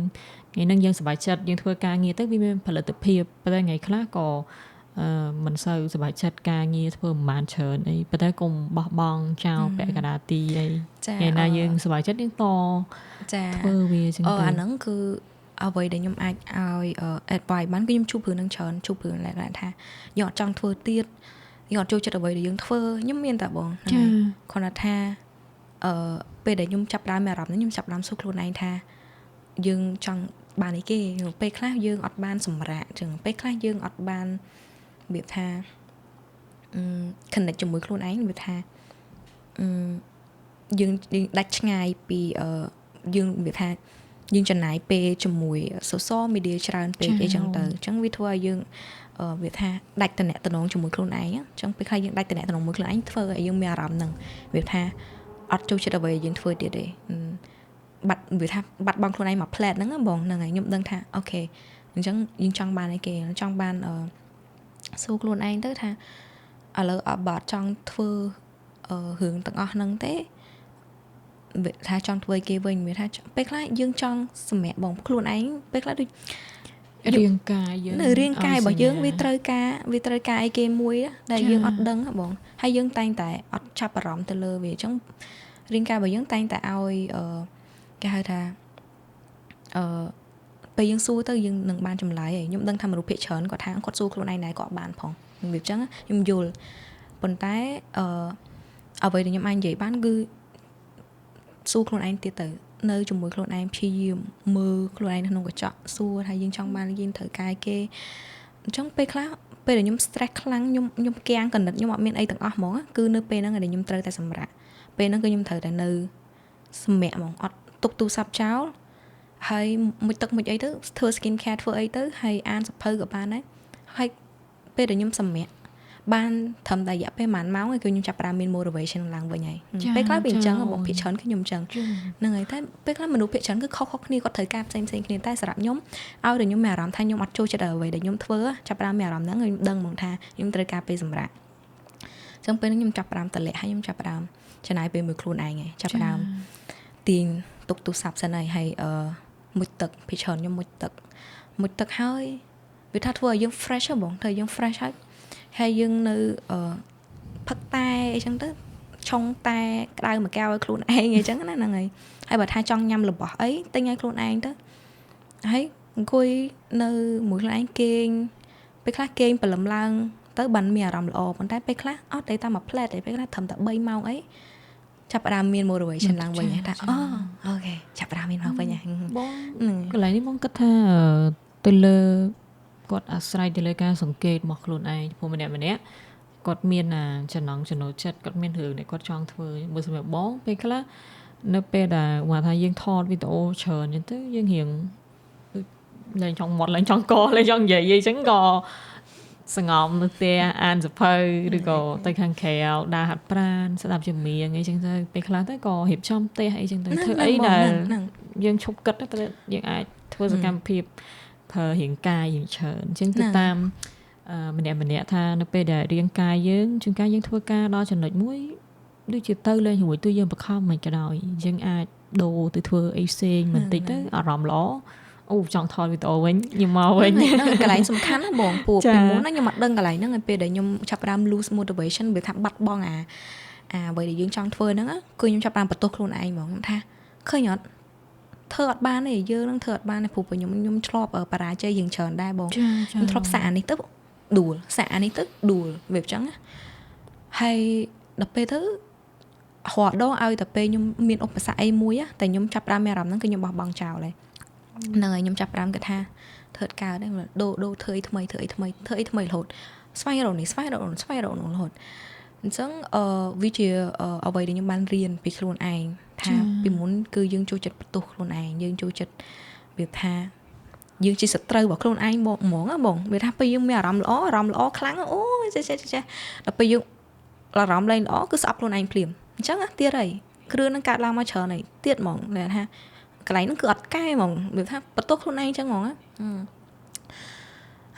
ថ្ងៃហ្នឹងយើងសប្បាយចិត្តយើងធ្វើការងារទៅវាមានផលិតភាពប៉ុន្តែថ្ងៃខ្លះក៏មិនសូវសប្បាយចិត្តការងារធ្វើមិនបានច្រើនអីប៉ុន្តែកុំបោះបង់ចោលពាក់កណ្ដាលទីអីថ្ងៃណាយើងសប្បាយចិត្តយើងតធ្វើវាចឹងទៅអាហ្នឹងគឺអ្វីដែលខ្ញុំអាចឲ្យ advice បានគឺខ្ញុំជួបរឿងនឹងច្រើនជួបរឿងដែលថាយើងអត់ចង់ធ្វើទៀតយើងអត់ចូលចិត្តអ្វីដែលយើងធ្វើខ្ញុំមានតែបងគាត់ថាពេលដែលខ្ញុំចាប់ដើមមានអារម្មណ៍ខ្ញុំចាប់ដើមសួរខ្លួនឯងថាយើងចង់បានអីគេពេលខ្លះយើងអត់បានសម្រាកចឹងពេលខ្លះយើងអត់បានរបៀបថា connect ជាមួយខ្លួនឯងវាថាយើងដាច់ឆ្ងាយពីយើងវាថាយើងចំណាយពេលជាមួយ social media ច្រើនពេកអីចឹងទៅអញ្ចឹងវាធ្វើឲ្យយើងវាថាដាច់តំណែងជាមួយខ្លួនឯងអញ្ចឹងពេលខ្លះយើងដាច់តំណែងមួយខ្លួនឯងធ្វើឲ្យយើងមានអារម្មណ៍ហ្នឹងវាថាអត់ចូលចិត្តអ្វីយើងធ្វើទៀតទេ បាត់វាថាបាត់បង់ខ្លួនឯងមកផ្លែតហ្នឹងបងហ្នឹងហើយខ្ញុំដឹងថាអូខេអញ្ចឹងយើងចង់បានអីគេចង់បានសួរខ្លួនឯងទៅថាឥឡូវអត់បាត់ចង់ធ្វើរឿងទាំងអស់ហ្នឹងទេវាថាចង់ធ្វើគេវិញវាថាពេលខ្លះយើងចង់សម្រាប់បងខ្លួនឯងពេលខ្លះដូចរាងកាយយើងនៅរាងកាយរបស់យើងវាត្រូវការអីគេមួយដែលយើងអត់ដឹងបងហើយយើងតែងតែអត់ចាប់អារម្មណ៍ទៅលើវាអញ្ចឹងរាងកាយរបស់យើងតែងតែឲ្យគេហៅថាពេលយើងសួរទៅយើងនឹងបានចម្លើយហើយខ្ញុំដឹងថាមនុស្សភាគច្រើនគាត់ថាគាត់សួរខ្លួនឯងដែរក៏អត់បានផងខ្ញុំនិយាយអញ្ចឹងខ្ញុំយល់ប៉ុន្តែអ្វីដែលខ្ញុំអាចនិយាយបានគឺសួរខ្លួនឯងទៀតទៅនៅជាមួយខ្លួនឯងព្យាយាមមើលខ្លួនឯងក្នុងកញ្ចក់សួរថាយើងចង់បានយើងត្រូវការគេអញ្ចឹងពេលខ្លះពេលដែលខ្ញុំ stress ខ្លាំងខ្ញុំគាំងកណិតខ្ញុំអត់មានអីទាំងអស់ហ្មងគឺនៅពេលហ្នឹងដែលខ្ញុំត្រូវតែសម្រាកពេលហ្នឹងគឺខ្ញុំត្រូវតែនៅសម្រាកហ្មងអត់ទុកទូរស័ព្ទចោលហើយមុជទឹកមុជអីទៅធ្វើ skin care ធ្វើអីទៅហើយអានសភៅក៏បានដែរហើយពេលដែលខ្ញុំសម្រាកបានត្រឹមតែរយៈពេល1ម៉ោងគឺខ្ញុំចាប់ផ្ដើមមាន motivation ឡើងវិញហើយពេលខ្លះវាអញ្ចឹងបងភាគច្រើនគឺខ្ញុំអញ្ចឹងហ្នឹងហើយតែពេលខ្លះមនុស្សភាគច្រើនគឺខុសៗគ្នាគាត់ត្រូវការផ្សេងៗគ្នាតែសម្រាប់ខ្ញុំឲ្យតែខ្ញុំមានអារម្មណ៍ថាខ្ញុំអត់ចូលចិត្តអ្វីដែលខ្ញុំធ្វើចាប់ផ្ដើមមានអារម្មណ៍ហ្នឹងខ្ញុំដឹងហ្មងថាខ្ញុំត្រូវការពេលសម្រាប់អញ្ចឹងពេលខ្ញុំចាប់ផ្ដើមតម្លាក់ហើយខ្ញុំចាប់ផ្ដើមចំណាយពេលមួយខ្លួនឯងហើយចាប់ផ្ដើមទាញទុកទូរស័ព្ទសិនហើយមុជទឹកភាគច្រើនខ្ញុំមុជទឹកហើយវាថាធ្វើឲ្យយើង fresh ហ៎បងធ្វើឲ្យយើង fresh ហើយយើងនៅផឹកតែអីចឹងទៅឆុងតែក្តៅមួយកែវឲ្យខ្លួនឯងអីចឹងណាហ្នឹងហើយបើថាចង់ញ៉ាំរបស់អីទិញឲ្យខ្លួនឯងទៅហើយអង្គុយនៅមួយខ្លួនឯងគេងពេលខ្លះគេងព្រលឹមឡើងទៅបានមានអារម្មណ៍ល្អប៉ុន្តែពេលខ្លះអត់ទេតាមមួយផ្លែតទេពេលខ្លះត្រឹមតែ3ម៉ោងអីចាប់ផ្ដើមមាន motivation ឡើងវិញថាអូខេចាប់ផ្ដើមមានមកវិញហើយបងកន្លែងនេះបងគិតថាទៅលើគាត់អាស្រ័យទៅលើការសង្កេតរបស់ខ្លួនឯងព្រោះម្នាក់គាត់មានចំណង់ចំណូលចិត្តគាត់មានរឿងដែលគាត់ចង់ធ្វើមើលសម្រាប់បងពេលខ្លះនៅពេលដែលគាត់ថាយើងថតវីដេអូច្រើនអញ្ចឹងទៅយើងរៀងឡើងចង់មាត់ឡើងចង់កឡើងចង់និយាយអីចឹងក៏សង្ងំនៅផ្ទះអានសភៅឬក៏ទៅខាងក្រៅដើរហាត់ប្រាណស្ដាប់ចម្រៀងអីចឹងទៅពេលខ្លះទៅក៏រៀបចំផ្ទះអីចឹងទៅធ្វើអីដែលយើងឈប់គិតទៅយើងអាចធ្វើសកម្មភាពប្រើរាងកាយយើងច្រើនអញ្ចឹងទៅតាមម្នាក់ថានៅពេលដែលរាងកាយយើងជួនកាលយើងធ្វើការដល់ចំណុចមួយដូចជាទៅលេងជាមួយទូយើងបខំមិនក៏ដោយយើងអាចដូរទៅធ្វើអីផ្សេងបន្តិចទៅអារម្មណ៍ល្អអូចង់ថតវីដេអូវិញខ្ញុំមកវិញហ្នឹងកន្លែងសំខាន់ណាបងពួកពីមុនណាខ្ញុំអត់ដឹងកន្លែងហ្នឹងពេលដែលខ្ញុំចាប់ផ្ដើម lose motivation វាថាបាត់បង់អ្វីដែលយើងចង់ធ្វើហ្នឹងគឺខ្ញុំចាប់ផ្ដើមបន្ទោសខ្លួនឯងហ្មងខ្ញុំថាឃើញអត់ធ្វើអត់បានទេយើងនឹងធ្វើអត់បានទេព្រោះខ្ញុំឆ្លប់បរាជ័យយើងច្រើនដែរបងខ្ញុំធ្លាប់សាកអានេះទៅដួលសាកអានេះទៅដួលវាអញ្ចឹងហើយដល់ពេលទៅរហដងឲ្យតែពេលខ្ញុំមានឧបសគ្គអីមួយតែខ្ញុំចាប់ផ្ដើមមានអារម្មណ៍ហ្នឹងគឺខ្ញុំបោះបង់ចោលហើយហ្នឹងហើយខ្ញុំចាប់ផ្ដើមគិតថាធ្វើអត់កើតទេដូរធ្វើអីថ្មីរហូតស្វែងរកនេះស្វែងរកនោះរហូតអញ្ចឹងវាជាអ្វីដែលខ្ញុំបានរៀនពីខ្លួនឯងថាពីមុនគឺយើងចូលចិត្តបន្ទោសខ្លួនឯងយើងចូលចិត្តវាថាយើងជាសត្រូវរបស់ខ្លួនឯងហ្មងបងវាថាពេលយើងមានអារម្មណ៍ល្អខ្លាំងអូចេះដល់ពេលយើងអារម្មណ៍ឡើងល្អគឺស្អប់ខ្លួនឯងភ្លាមអញ្ចឹងទៀតហើយគ្រឿងនឹងកើតឡើងមកច្រើនហើយទៀតហ្មងគេថាកន្លែងហ្នឹងគឺអត់កែហ្មងវាថាបន្ទោសខ្លួនឯងអញ្ចឹងហ្មង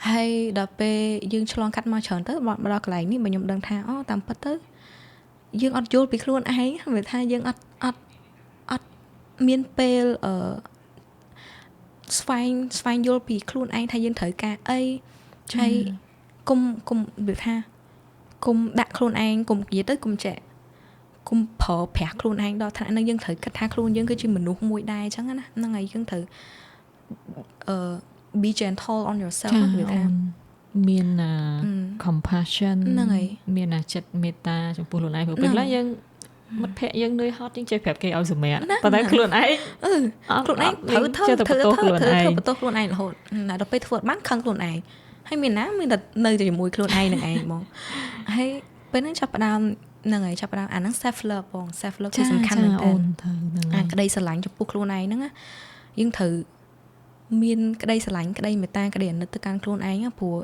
ហើយដល់ពេលយើងឆ្លងកាត់មកច្រើនទៅមកដល់កន្លែងនេះបើខ្ញុំដឹងថាតាមពិតទៅយើងអត់យល់ពីខ្លួនឯងវាថាយើងអត់មានពេលស្វែងយល់ពីខ្លួនឯងថាយើងត្រូវការអីហើយគុំវាថាគុំដាក់ខ្លួនឯងគុំនិយាយទៅគុំចេះគុំប្រើប្រាស់ខ្លួនឯងដល់ថ្នាក់ហ្នឹងយើងត្រូវគិតថាខ្លួនយើងគឺជាមនុស្សមួយដែរអញ្ចឹងណាហ្នឹងហើយយើងត្រូវbe gentle on yourself វាថាមាន compassion ហ្នឹងហើយមានចិត្តមេត្តាចំពោះខ្លួនឯងព្រោះពេលខ្លះយើងមិត្តភ័ក្ដិយើងនឿយហត់យើងចេះប្រាប់គេឲ្យសម្រាប់ប៉ុន្តែខ្លួនឯងខ្លួនឯងត្រូវបន្ទោសខ្លួនឯងរហូតដល់ពេលធ្វើអត់បានខឹងខ្លួនឯងហើយមានណាមានតែនៅជាមួយខ្លួនឯងនឹងឯងហ្មងហើយពេលហ្នឹងចាប់ផ្ដើមហ្នឹងហើយចាប់ផ្ដើមអាហ្នឹង self love បង self love គឺសំខាន់មែនតើអាក្តីស្រឡាញ់ចំពោះខ្លួនឯងហ្នឹងយើងត្រូវមានក្តីស្រឡាញ់ក្តីមេត្តាក្តីអាណិតទៅកាន់ខ្លួនឯងព្រោះ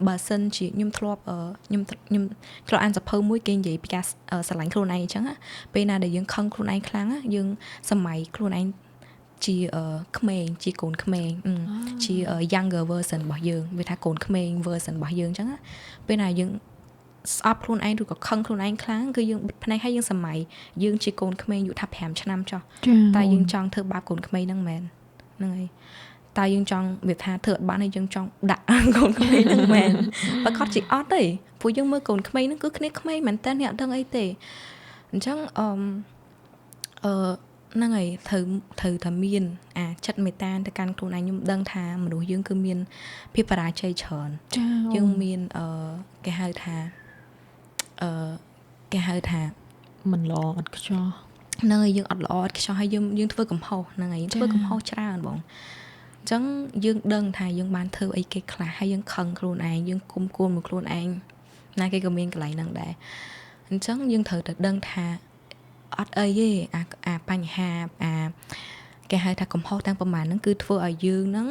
បើសិនជាខ្ញុំធ្លាប់អានសភៅមួយគេនិយាយពីការស្រឡាញ់ខ្លួនឯងអញ្ចឹងពេលណាដែលយើងខឹងខ្លួនឯងខ្លាំងយើងសម័យខ្លួនឯង ជាក្មេងជាកូនក្មេងជា younger version របស់យើងវាថាកូនក្មេង version របស់យើងអញ្ចឹងពេលណាយើងស្អប់ខ្លួនឯងឬក៏ខឹងខ្លួនឯងខ្លាំងគឺយើងបិទភ្នែកហើយយើងសម័យយើងជាកូនក្មេងយូរថា5ឆ្នាំចុះតែយើងចង់ធ្វើបាបកូនក្មេងហ្នឹងមែនហ្នឹងហើយតែយើងចង់វាថាធ្វើអត់បានហើយយើងចង់ដាក់កូនក្មេងហ្នឹងមែនបើគាត់ជាអត់ទេព្រោះយើងមើលកូនក្មេងហ្នឹងគឺគ្នាក្មេងមែនតើអ្នកអត់ដឹងអីទេអញ្ចឹងហ្នឹងហើយត្រូវតែមានចិត្តមេត្តាទៅកាន់ខ្លួនឯងខ្ញុំដឹងថាមនុស្សយើងគឺមានភាពបរាជ័យច្រើនយើងមានគេហៅថាមិនល្អអត់ខ្ចោះហ្នឹងហើយយើងអត់ល្អអត់ខ្ចោះហើយយើងធ្វើកំហុសហ្នឹងហើយយើងធ្វើកំហុសច្រើនបងអញ្ចឹងយើងដឹងថាយើងបានធ្វើអីគេខ្លះហើយយើងខឹងខ្លួនឯងយើងគុំគួនមកខ្លួនឯងណាគេក៏មានកន្លែងហ្នឹងដែរអញ្ចឹងយើងត្រូវតែដឹងថាអត់អីទេអាបញ្ហាគេហៅថាកំហុសទាំងប្រមាណហ្នឹងគឺធ្វើឲ្យយើងហ្នឹង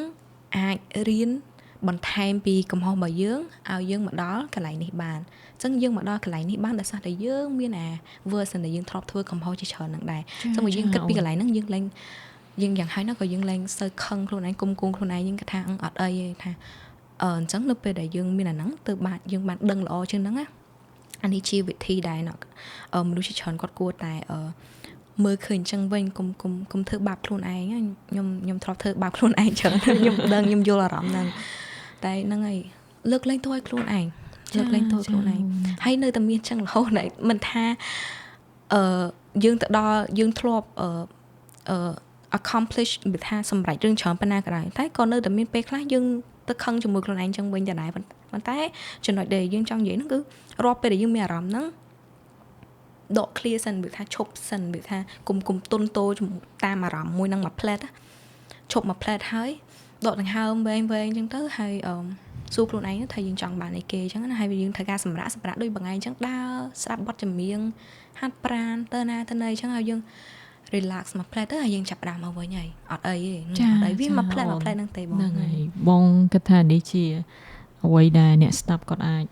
អាចរៀនបន្ថែមពីកំហុសរបស់យើងឲ្យយើងមកដល់កន្លែងនេះបានអញ្ចឹងយើងមកដល់កន្លែងនេះបានដោយសារតែយើងមានversion ដែលយើងធ្លាប់ធ្វើកំហុសជាច្រើនហ្នឹងដែរអញ្ចឹងបើយើងគិតពីកន្លែងហ្នឹងយើងឡើងយើងយ៉ាងហើយណាក៏យើងឡើងសូវខឹងខ្លួនឯងគុំគួនខ្លួនឯងយើងគិតថាអត់អីទេថាអញ្ចឹងនៅពេលដែលយើងមានអាហ្នឹងទៅបានយើងបានដឹងល្អជាងហ្នឹងណាអានេះជាវិធីដែរមនុស្សជាច្រើនគាត់គួរតែមើលឃើញអញ្ចឹងវិញគុំធ្វើបាបខ្លួនឯងខ្ញុំធ្លាប់ធ្វើបាបខ្លួនឯងច្រើនខ្ញុំដឹងខ្ញុំយល់អារម្មណ៍ហ្នឹងតែហ្នឹងហើយលើកលែងទោសឲ្យខ្លួនឯងលើកលែងទោសខ្លួនឯងហើយនៅតែមានអញ្ចឹងរហូតដែរមិនថាយើងទៅដល់យើងធ្លាប់accomplish វាថាសម្រេចរឿងច្រើនប៉ុណ្ណាក៏ដោយតែក៏នៅតែមានពេលខ្លះយើងទៅខឹងជាមួយខ្លួនឯងអញ្ចឹងវិញដែរប៉ុន្តែចំណុចដែលយើងចង់និយាយហ្នឹងគឺរាល់ពេលដែលយើងមានអារម្មណ៍ហ្នឹងដក clear សិនវាថាឈប់សិនវាថាគុំទុនតោតាមអារម្មណ៍មួយនឹងមួយផ្លែតឈប់មួយផ្លែតហើយដកដង្ហើមវែងអញ្ចឹងទៅហើយសួរខ្លួនឯងថាយើងចង់បានអីគេអញ្ចឹងណាហើយយើងត្រូវការសម្រាប់ដូចបងឯងអញ្ចឹងដើរស្ដាប់បទចម្រៀងហាត់ប្រាណទៅណាទៅណីអញ្ចឹងហើយយើង relax មួយផ្លែទៅហើយយើងចាប់ផ្ដើមមកវិញហើយអត់អីទេអត់អីវាមួយផ្លែហ្នឹងទេបងហ្នឹងហើយបងគិតថានេះជាអ្វីដែលអ្នកស្ដាប់គាត់អាច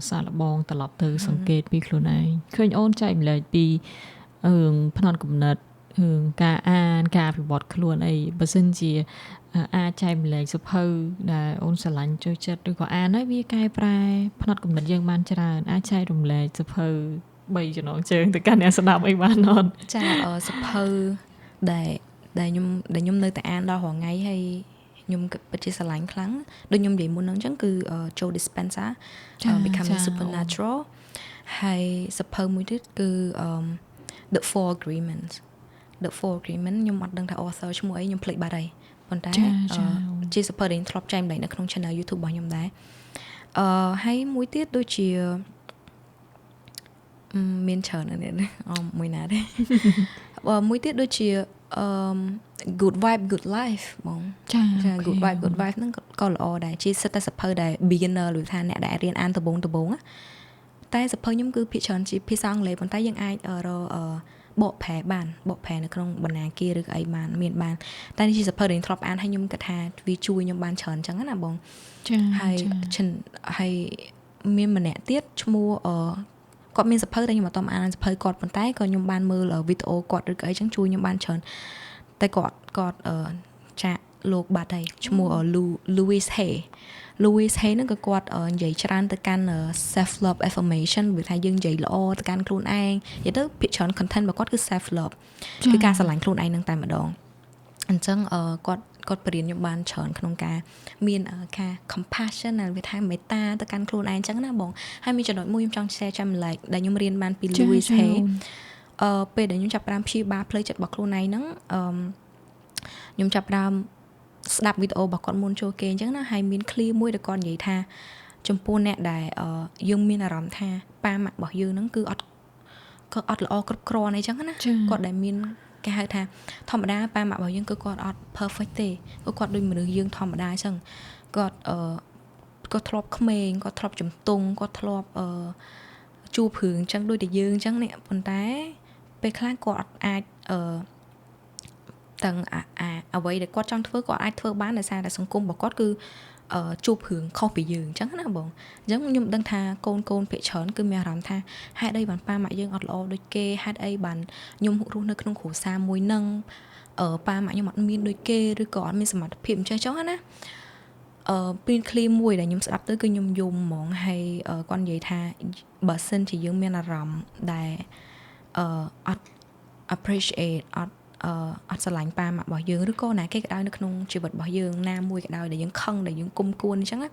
សាកល្បងត្រឡប់ទៅសង្កេតពីខ្លួនឯងឃើញអូនចែកម្លែកពីផ្នត់គំនិតការអានការអភិវឌ្ឍខ្លួនអីបើសិនជាអាចចែកម្លែកសភៅដែលអូនស្រឡាញ់ចូលចិត្តឬក៏អានហើយវាកែប្រែផ្នត់គំនិតយើងបានច្រើនអាចចែករំលែកសភៅ3ចំណងជើងទៅកាន់អ្នកស្ដាប់អីបានអត់ចាសភៅដែលខ្ញុំនៅតែអានដល់រាល់ថ្ងៃហើយខ្ញុំពិតជាស្រឡាញ់ខ្លាំងដូចខ្ញុំនិយាយមុនហ្នឹងអញ្ចឹងគឺ Joe Dispenza Becoming Supernatural ហើយសភៅមួយទៀតគឺ The Four Agreements ខ្ញុំអត់ដឹងថា author ឈ្មោះអីខ្ញុំភ្លេចបាត់ហើយប៉ុន្តែជាសភៅដែលធ្លាប់ចែកម្លែកនៅក្នុង channel YouTube របស់ខ្ញុំដែរហើយមួយទៀតដូចជាមានច្រើនណាស់មួយណាទេមួយទៀតដូចជាgood vibe good life បងចា good vibe good life ហ្នឹងក៏ល្អដែរជាសិតតែសភៅដែល beginner ឬថាអ្នកដែលរៀនអានដំបូងតែសភៅខ្ញុំគឺភាគច្រើនជាភាសាអង់គ្លេសប៉ុន្តែយើងអាចបកប្រែនៅក្នុងបណ្ណាគារឬក៏អីបានមានបានតែនេះជាសភៅដែលធ្លាប់អានហើយខ្ញុំគិតថាវាជួយខ្ញុំបានច្រើនអញ្ចឹងណាបងចាហើយមានម្នាក់ទៀតឈ្មោះគាត់មានសភៅតែខ្ញុំអត់តអានសភៅគាត់ប៉ុន្តែក៏ខ្ញុំបានមើលវីដេអូគាត់ឬក៏អីចឹងជួយខ្ញុំបានច្រើនតែគាត់ចាក់លោកបាត់ហើយឈ្មោះ Louise Hay ហ្នឹងក៏គាត់និយាយច្រើនទៅកាន់ self love affirmation វាថាយើងនិយាយល្អទៅកាន់ខ្លួនឯងនិយាយទៅភាគច្រើន content របស់គាត់គឺ self love គឺការស្រឡាញ់ខ្លួនឯងនឹងតែម្ដងអញ្ចឹងគាត់បរៀនខ្ញុំបានច្រើនក្នុងការមានការ compassion ដែលវាថាមេត្តាទៅកាន់ខ្លួនឯងអញ្ចឹងណាបងហើយមានចំណុចមួយខ្ញុំចង់ share ចាំម្លែកដែលខ្ញុំរៀនបានពី Louise Hay ពេលដែលខ្ញុំចាប់ផ្ដើមព្យាបាលផ្លូវចិត្តរបស់ខ្លួនឯងហ្នឹងខ្ញុំចាប់ផ្ដើមស្ដាប់វីដេអូរបស់គាត់មុនចូលគេអញ្ចឹងណាហើយមាន clear មួយដែលគាត់និយាយថាចំពោះអ្នកដែលយើងមានអារម្មណ៍ថាប៉ាម៉ាក់របស់យើងហ្នឹងគឺអត់ល្អគ្រប់គ្រាន់អីចឹងណាគាត់ដែលមានគេហៅថាធម្មតាប៉ាម៉ាក់របស់យើងគឺគាត់អត់ perfect ទេគាត់ដូចមនុស្សយើងធម្មតាអញ្ចឹងគាត់ធ្លាប់ក្មេងគាត់ធ្លាប់ជំទង់គាត់ធ្លាប់ជួបរឿងអញ្ចឹងដូចតែយើងអញ្ចឹងនេះប៉ុន្តែពេលខ្លះគាត់អាចទាំងអ្វីដែលគាត់ចង់ធ្វើគាត់អាចធ្វើបានដោយសារតែសង្គមរបស់គាត់គឺ ជួបរឿងខុសពីយើងអញ្ចឹងណាបងអញ្ចឹងខ្ញុំដឹងថាកូនភាគច្រើនគឺមានអារម្មណ៍ថាហេតុអីបានប៉ាម៉ាក់យើងអត់ល្អដូចគេហេតុអីបានខ្ញុំរស់នៅក្នុងគ្រួសារមួយនឹងប៉ាម៉ាក់ខ្ញុំអត់មានដូចគេឬក៏អត់មានសមត្ថភាពអញ្ចឹងណាពីឃ្លីមួយដែលខ្ញុំស្ដាប់ទៅគឺខ្ញុំយំហ្មងហើយគាត់និយាយថាបើសិនជាយើងមានអារម្មណ៍ដែលអត់ appreciate អត់ស្រឡាញ់ប៉ាម៉ាក់របស់យើងឬក៏ណាគេក៏ដោយនៅក្នុងជីវិតរបស់យើងណាមួយក៏ដោយដែលយើងខឹងដែលយើងគុំគួនអញ្ចឹងណា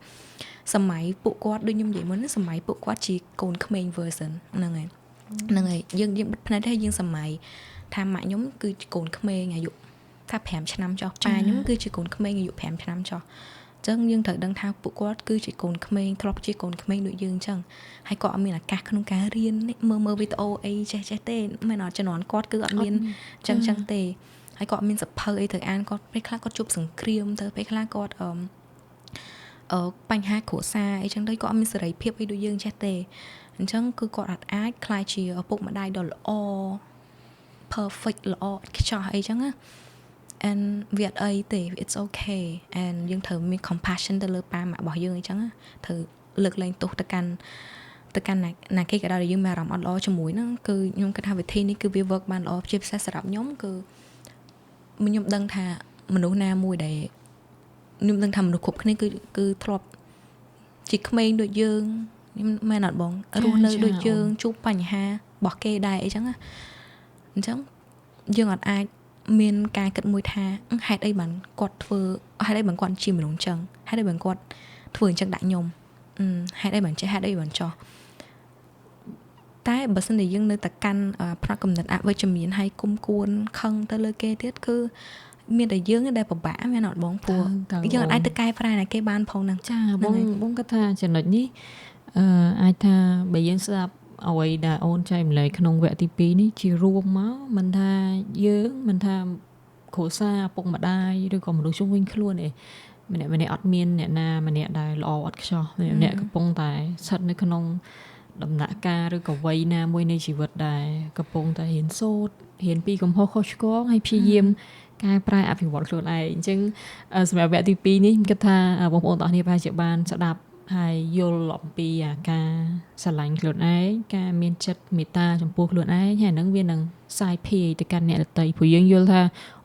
សម័យពួកគាត់ដូចខ្ញុំនិយាយមុនណាសម័យពួកគាត់ជាកូនក្មេង version ហ្នឹងហើយយើងបិទភ្នែកថាយើងសម័យថាម៉ាក់ខ្ញុំគឺជាកូនក្មេងអាយុថា5ឆ្នាំចុះប៉ាខ្ញុំគឺជាកូនក្មេងអាយុ5ឆ្នាំចុះអញ្ចឹងយើងត្រូវដឹងថាពួកគាត់គឺជាកូនក្មេងធ្លាប់ជាកូនក្មេងដូចយើងអញ្ចឹងហើយគាត់អត់មានឱកាសក្នុងការរៀនមើលវីដេអូអីចេះទេមិនអត់ជំនាន់គាត់គឺអត់មានអញ្ចឹងទេហើយគាត់អត់មានសភៅអីត្រូវអានគាត់ពេលខ្លះគាត់ជួបសង្គ្រាមទៅពេលខ្លះគាត់បញ្ហាគ្រួសារអីចឹងទៅគាត់អត់មានសេរីភាពអីដូចយើងចេះទេអញ្ចឹងគឺគាត់អាចខ្លាចជាឪពុកម្ដាយដ៏ល្អ perfect ល្អឥតខ្ចោះអីចឹងណា and វាអត់អីទេ it's okay and យើងត្រូវមាន compassion ទៅលើប៉ាម៉ាក់របស់យើងអីចឹងណាត្រូវលើកលែងទោសទៅកាន់ណាគេក៏ដោយយើងមានអារម្មណ៍អត់ល្អជាមួយហ្នឹងគឺខ្ញុំគិតថាវិធីនេះគឺវា work បានល្អជាពិសេសសម្រាប់ខ្ញុំគឺខ្ញុំដឹងថាមនុស្សណាមួយដែលខ្ញុំដឹងថាមនុស្សគ្រប់គ្នាគឺធ្លាប់ជាក្មេងដូចយើងខ្ញុំមែនអត់បងរស់នៅដូចយើងជួបបញ្ហារបស់គេដែរអីចឹងណាអញ្ចឹងយើងអត់អាចមានការគិតមួយថាហេតុអីបានគាត់ធ្វើហេតុអីបានគាត់ជាមនុស្សអញ្ចឹងហេតុអីបានគាត់ធ្វើអញ្ចឹងដាក់ខ្ញុំហេតុអីបានចេះហេតុអីបានចោះតែបើសិនជាយើងនៅតែកាន់ផ្នត់គំនិតអវិជ្ជមានហើយគុំគួនខឹងទៅលើគេទៀតគឺមានតែយើងដែលពិបាកមែនអត់បងព្រោះយើងអាចទៅកែប្រែណាគេបានផងហ្នឹងចាបងគាត់ថាចំណុចនេះអាចថាបើយើងស្ដាប់អ្វីដែលអូនចែកម្លែកក្នុងវគ្គទី2នេះជារួមមកមិនថាយើងមិនថាគ្រួសារពុកម្ដាយឬក៏មនុស្សជុំវិញខ្លួនឯងម្នាក់អត់មានអ្នកណាម្នាក់ដែលល្អអត់ខ្ចោះម្នាក់កំពុងតែស្ថិតនៅក្នុងដំណាក់កាលឬក៏វ័យណាមួយនៃជីវិតដែលកំពុងតែរៀនសូត្ររៀនពីកំហុសខុសឆ្គងហើយព្យាយាមកែប្រែអភិវឌ្ឍខ្លួនឯងអញ្ចឹងសម្រាប់វគ្គទី2នេះខ្ញុំគិតថាបងប្អូនទាំងអស់គ្នាប្រហែលជាបានស្ដាប់ហើយយល់អំពីការស្រឡាញ់ខ្លួនឯងការមានចិត្តមេត្តាចំពោះខ្លួនឯងហើយនឹងវានឹងសាយភាយទៅកាន់អ្នកដទៃព្រោះយើងយល់ថា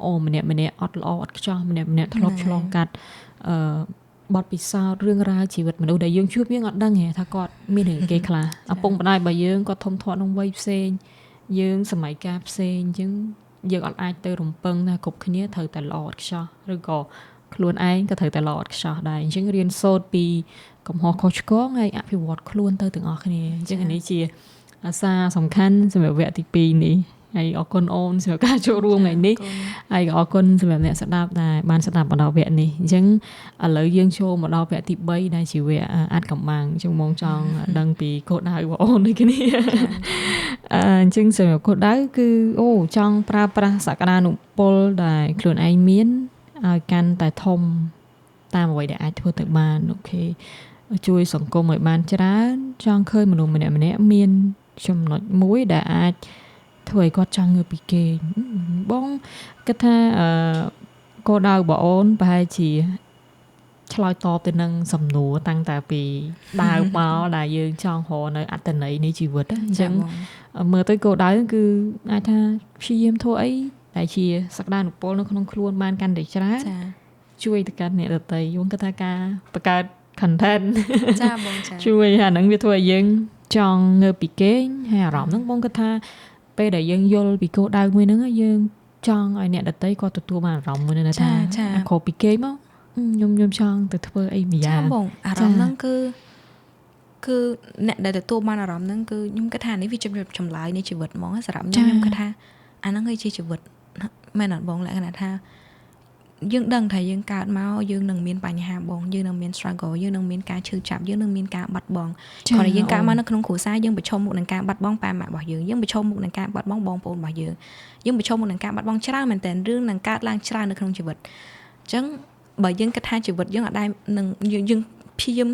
អូម្នាក់អត់ល្អអត់ខ្ចោះម្នាក់ធ្លាប់ឆ្លងកាត់បទពិសោធន៍រឿងរ៉ាវជីវិតមនុស្សដែលយើងជួបយើងអត់ដឹងទេថាគាត់មានរឿងគេខ្លះឪពុកម្ដាយរបស់យើងគាត់ធំធាត់ក្នុងវ័យផ្សេងយើងសម័យកាលផ្សេងអញ្ចឹងយើងអត់អាចទៅរំពឹងថាគ្រប់គ្នាត្រូវតែល្អឥតខ្ចោះឬក៏ខ្លួនឯងក៏ត្រូវតែល្អឥតខ្ចោះដែរអញ្ចឹងរៀនសូត្រពីកំហុសខុសឆ្គងហើយអភិវឌ្ឍខ្លួនទៅទាំងអស់គ្នាអញ្ចឹងនេះជាអាសាសំខាន់សម្រាប់វគ្គទី2នេះហើយអរគុណអូនសម្រាប់ការចូលរួមថ្ងៃនេះហើយក៏អរគុណសម្រាប់អ្នកស្ដាប់ដែលបានស្ដាប់មកដល់វគ្គនេះអញ្ចឹងឥឡូវយើងចូលមកដល់វគ្គទី3ដែលជាវគ្គអាត់កំបាំងជុំមកចង់ដឹងពីគោលដៅរបស់អូនដូចគ្នាអញ្ចឹងសម្រាប់គោលដៅគឺអូចង់ប្រើប្រាស់សក្តានុពលដែលខ្លួនឯងមានឲ្យកាន់តែធំតាមអ្វីដែលអាចធ្វើទៅបានអូខេជួយសង្គមឲ្យបានច្រើនចង់ឃើញមនុស្សម្នាក់មានចំណុចមួយដែលអាចធ្វើឲ្យគាត់ចង់ងើបពីគេបងគិតថាគោលដៅរបស់អូនប្រហែលជាឆ្លើយតបទៅនឹងសំណួរតាំងតែពីដើមមកដែលយើងចង់រកនៅអត្ថន័យនៃជីវិតអញ្ចឹងមើលទៅគោលដៅគឺអាចថាព្យាយាមធ្វើអីដែលជាសក្តានុពលនៅក្នុងខ្លួនបានកាន់តែច្រើនជួយទៅកាន់អ្នកដទៃយល់ថាការបង្កើត content ចាបងចាជួយអាហ្នឹងវាធ្វើឲ្យយើងចង់ងើបពីគេហើយអារម្មណ៍ហ្នឹងបងគាត់ថាពេលដែលយើងយល់ពីគោលដៅមួយហ្នឹងយើងចង់ឲ្យអ្នកដទៃគាត់ទទួលបានអារម្មណ៍មួយហ្នឹងថាអាខុសពីគេមកខ្ញុំចង់ទៅធ្វើអីម្យ៉ាងចាបងអារម្មណ៍ហ្នឹងគឺអ្នកដែលទទួលបានអារម្មណ៍ហ្នឹងគឺខ្ញុំគិតថានេះវាជាចម្លើយនៃជីវិតហ្មងសម្រាប់ខ្ញុំគិតថាអាហ្នឹងគឺជាជីវិតមែនអត់បងលក្ខណៈថាយើងដឹងថាយើងកើតមកយើងនឹងមានបញ្ហាបងយើងនឹងមាន struggle យើងនឹងមានការឈឺចាប់យើងនឹងមានការបាត់បង់គ្រាន់តែយើងកើតមកនៅក្នុងគ្រួសារយើងប្រឈមមុខនឹងការបាត់បង់ប៉ាម៉ាក់របស់យើងប្រឈមមុខនឹងការបាត់បង់បងប្អូនរបស់យើងប្រឈមមុខនឹងការបាត់បង់ច្រើនមែនទែនរឿងនឹងកើតឡើងច្រើននៅក្នុងជីវិតអញ្ចឹងបើយើងគិតថាជីវិតយើងអត់ដែរនឹងយើងព្យាយាម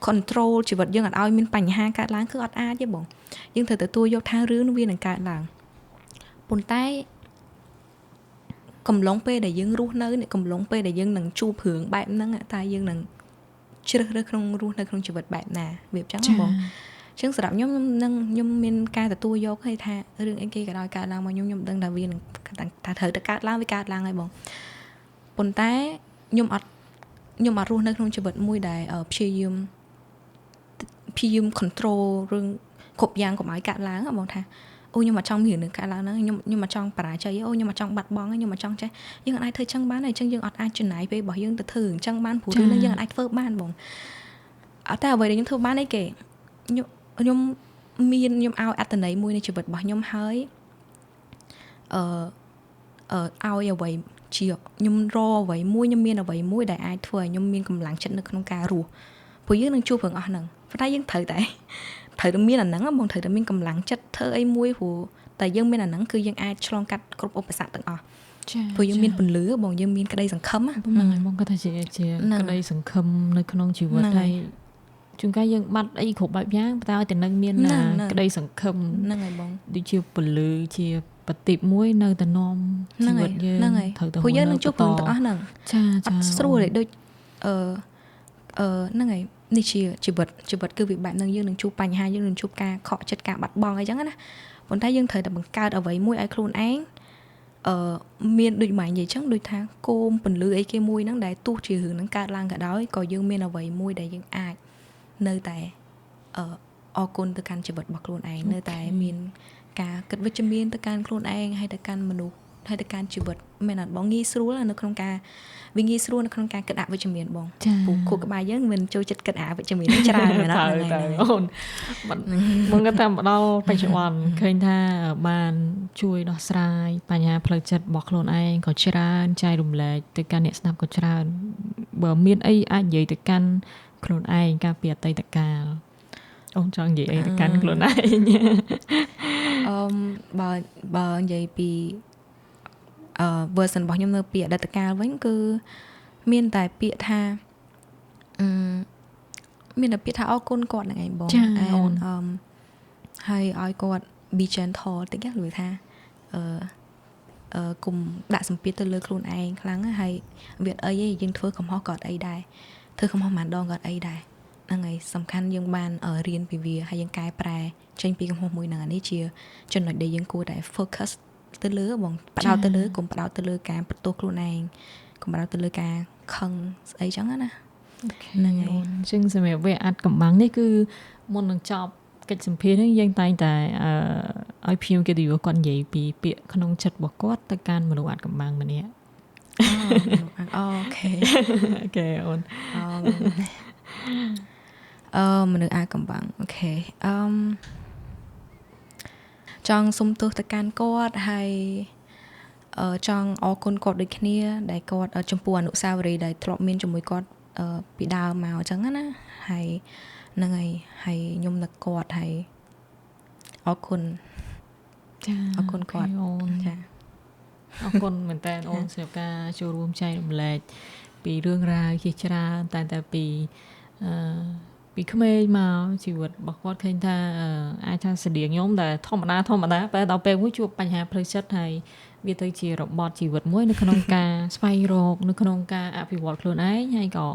control ជីវិតយើងអត់ឲ្យមានបញ្ហាកើតឡើងគឺអត់អាចទេបងយើងត្រូវទទួលយកថារឿងនោះវានឹងកើតឡើងប៉ុន្តែកំឡុងពេលដែលយើងរស់នៅកំឡុងពេលដែលយើងនឹងជួបរឿងបែបហ្នឹងតែយើងនឹង ជ្រើសរើសក្នុងរស់នៅក្នុងជីវិតបែបណាវាអញ្ចឹងបងចឹងសម្រាប់ខ្ញុំនឹងមានការទទួលយកឲ្យថារឿងអីគេក៏ដោយកើតឡើងមកខ្ញុំដឹងថាវានឹងថាត្រូវតែកើតឡើងវាកើតឡើងហើយបងប៉ុន្តែខ្ញុំអត់រស់នៅក្នុងជីវិតមួយដែលព្យាយាម control រឿងគ្រប់យ៉ាងកុំឲ្យកើតឡើងបងថាអូខ្ញុំអត់ចង់មានរឿងកើតឡើងហ្នឹងខ្ញុំអត់ចង់បរាជ័យអូខ្ញុំអត់ចង់បាត់បង់ខ្ញុំអត់ចង់ចេះយើងអាចធ្វើចឹងបានហើយចឹងយើងអត់អាចចំណាយពេលរបស់យើងទៅធ្វើចឹងបានព្រោះរឿងហ្នឹងយើងអាចធ្វើបានបងអត់តែអ្វីដែលខ្ញុំធ្វើបានអីគេខ្ញុំឲ្យអត្តន័យមួយនៃជីវិតរបស់ខ្ញុំហើយឲ្យអ្វីជាខ្ញុំរកអ្វីមួយខ្ញុំមានអ្វីមួយដែលអាចធ្វើឲ្យខ្ញុំមានកម្លាំងចិត្តនៅក្នុងការរស់ព្រោះយើងនឹងជួបរឿងអស់ហ្នឹងប៉ុន្តែយើងត្រូវតែមានអាហ្នឹងបងត្រូវតែមានកម្លាំងចិត្តធ្វើអីមួយព្រោះតែយើងមានអាហ្នឹងគឺយើងអាចឆ្លងកាត់គ្រប់ឧបសគ្គទាំងអស់ចា៎ព្រោះយើងមានពន្លឺបងយើងមានក្តីសង្ឃឹមហ្នឹងហើយបងគាត់ថាជាក្តីសង្ឃឹមនៅក្នុងជីវិតហើយជួនកាលយើងបាត់អីគ្រប់បែបយ៉ាងតែឲ្យតែនឹងមានក្តីសង្ឃឹមហ្នឹងហើយបងដូចជាពលឺជាបតិបមួយនៅតែនាំជីវិតយើងត្រូវតែព្រោះយើងនឹងជួបរឿងទាំងអស់ហ្នឹងចាអត់ស្រួលទេដូចហ្នឹងហើយនេះជាជីវិតគឺវាបែបហ្នឹងយើងនឹងជួបបញ្ហាយើងនឹងជួបការខកចិត្តការបាត់បង់អីចឹងណាប៉ុន្តែយើងត្រូវតែបង្កើតអ្វីមួយឲ្យខ្លួនឯងមានដូចម៉ែនិយាយចឹងដូចថាគោមពន្លឺអីគេមួយហ្នឹងដែលទោះជារឿងហ្នឹងកើតឡើងក៏ដោយក៏យើងមានអ្វីមួយដែលយើងអាចនៅតែអរគុណទៅកាន់ជីវិតរបស់ខ្លួនឯងនៅតែមានការគិតវិជ្ជមានទៅកាន់ខ្លួនឯងហើយទៅកាន់មនុស្សហើយទៅកាន់ជីវិតមែនអត់បងងាយស្រួលនៅក្នុងការវាងាយស្រួលនៅក្នុងការគិតអវិជ្ជមានបងព្រោះខួរក្បាលយើងមិនចូលចិត្តគិតអវិជ្ជមានច្រើនមែនអត់ហ្នឹងអូនមកគាត់តាមដល់បច្ចុប្បន្នឃើញថាបានជួយដោះស្រាយបញ្ហាផ្លូវចិត្តរបស់ខ្លួនឯងក៏ច្រើនចែករំលែកទៅកាន់អ្នកស្ដាប់ក៏ច្រើនបើមានអីអាចនិយាយទៅកាន់ខ្លួនឯងកាលពីអតីតកាលអូនចង់និយាយអីទៅកាន់ខ្លួនឯងបើនិយាយពីversion របស់ខ្ញុំនៅពីអតីតកាលវិញគឺមានតែពាក្យថាអរគុណគាត់ហ្នឹងឯងបងហើយឲ្យគាត់ be gentle តិចឬថាគុំដាក់សម្ពាធទៅលើខ្លួនឯងខ្លាំងហើយវាអីយើងធ្វើកំហុសក៏អត់អីដែរធ្វើកំហុសម្ដងក៏អត់អីដែរហ្នឹងហើយសំខាន់យើងបានរៀនពីវាហើយយើងកែប្រែចេញពីកំហុសមួយហ្នឹងនេះជាចំណុចដែលយើងគួរតែ focus ទៅលើបងផ្ដោតទៅលើកុំផ្ដោតទៅលើការបន្ទោសខ្លួនឯងកុំផ្ដោតទៅលើការខឹងស្អីចឹងណាហ្នឹងហើយអញ្ចឹងសម្រាប់វាអាចកំបាំងនេះគឺមុននឹងចប់កិច្ចសម្ភាសន៍នេះយើងតែងតែឲ្យភ្ញៀវកិត្តិយសគាត់និយាយពីពាក្យក្នុងចិត្តរបស់គាត់ទៅកាន់មនុស្សអាចកំបាំងម្នាក់អូខេអូនមនុស្សអាចកំបាំងអូខេចង់សុំទោសទៅកាន់គាត់ហើយចង់អរគុណគាត់ដូចគ្នាដែលគាត់ចំពោះអនុស្សាវរីយ៍ដែលធ្លាប់មានជាមួយគាត់ពីដើមមកអញ្ចឹងណាហើយហ្នឹងហើយខ្ញុំនឹកគាត់ហើយអរគុណចាអរគុណគាត់ចាអរគុណមែនតើអូនសម្រាប់ការចូលរួមចែករំលែកពីរឿងរ៉ាវជាច្រើនតែពីក្មេងមកជីវិតរបស់គាត់ឃើញថាអាចថាស្តៀងខ្ញុំដែលធម្មតាតែដល់ពេលមួយជួបបញ្ហាផ្លូវចិត្តហើយវាទៅជារបត់ជីវិតមួយនៅក្នុងការស្វែងរកនៅក្នុងការអភិវឌ្ឍខ្លួនឯងហើយក៏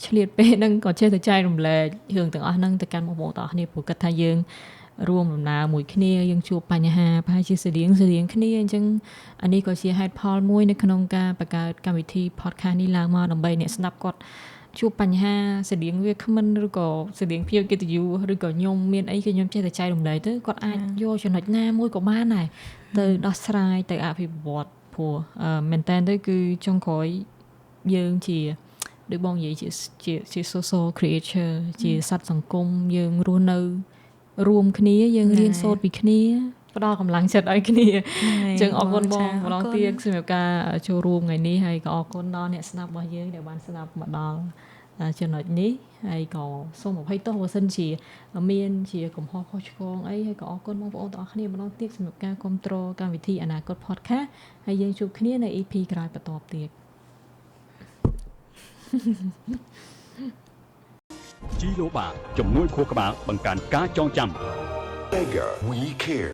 ឆ្លៀតពេលហ្នឹងក៏ចេះតែចែករំលែករឿងទាំងអស់ហ្នឹងទៅកាន់បងប្អូនទាំងអស់គ្នាព្រោះគាត់ថាយើងរួមដំណើរមួយគ្នាយើងជួបបញ្ហាប្រហែលជាស្តៀងគ្នាអញ្ចឹងអានេះក៏ជាហេតុផលមួយនៅក្នុងការបង្កើតកម្មវិធី podcast នេះឡើងមកដើម្បីអ្នកស្ដាប់គាត់ជួបបញ្ហាស្តៀងវាគ្មិនឬក៏ស្តៀងភាពកិត្តិយសឬក៏ខ្ញុំមានអីគឺខ្ញុំចេះតែចែករំលែកទៅគាត់អាចយកចំណុចណាមួយក៏បានដែរទៅដោះស្រាយទៅអភិវឌ្ឍព្រោះមែនតើទៅគឺចុងក្រោយយើងជាដូចបងនិយាយជា social creature ជាសត្វសង្គមយើងរស់នៅរួមគ្នាយើងរៀនសូត្រពីគ្នាផ្ដល់កម្លាំងចិត្តឲ្យគ្នាអញ្ចឹងអរគុណបងម្ដងទៀតសម្រាប់ការចូលរួមថ្ងៃនេះហើយក៏អរគុណដល់អ្នកស្ដាប់របស់យើងដែលបានស្ដាប់មកដល់ចំណុចនេះហើយក៏សូមអភ័យទោសបើសិនជាមានជាកំហុសខុសឆ្គងអីហើយក៏អរគុណបងប្អូនទាំងអស់គ្នាម្ដងទៀតសម្រាប់ការគ្រប់គ្រងកម្មវិធីអនាគត podcast ហើយយើងជួបគ្នានៅ EP ក្រោយបន្តទៀតជីឡូបាជំនួយខួរក្បាលបង្កើនការចងចាំ Mega We Care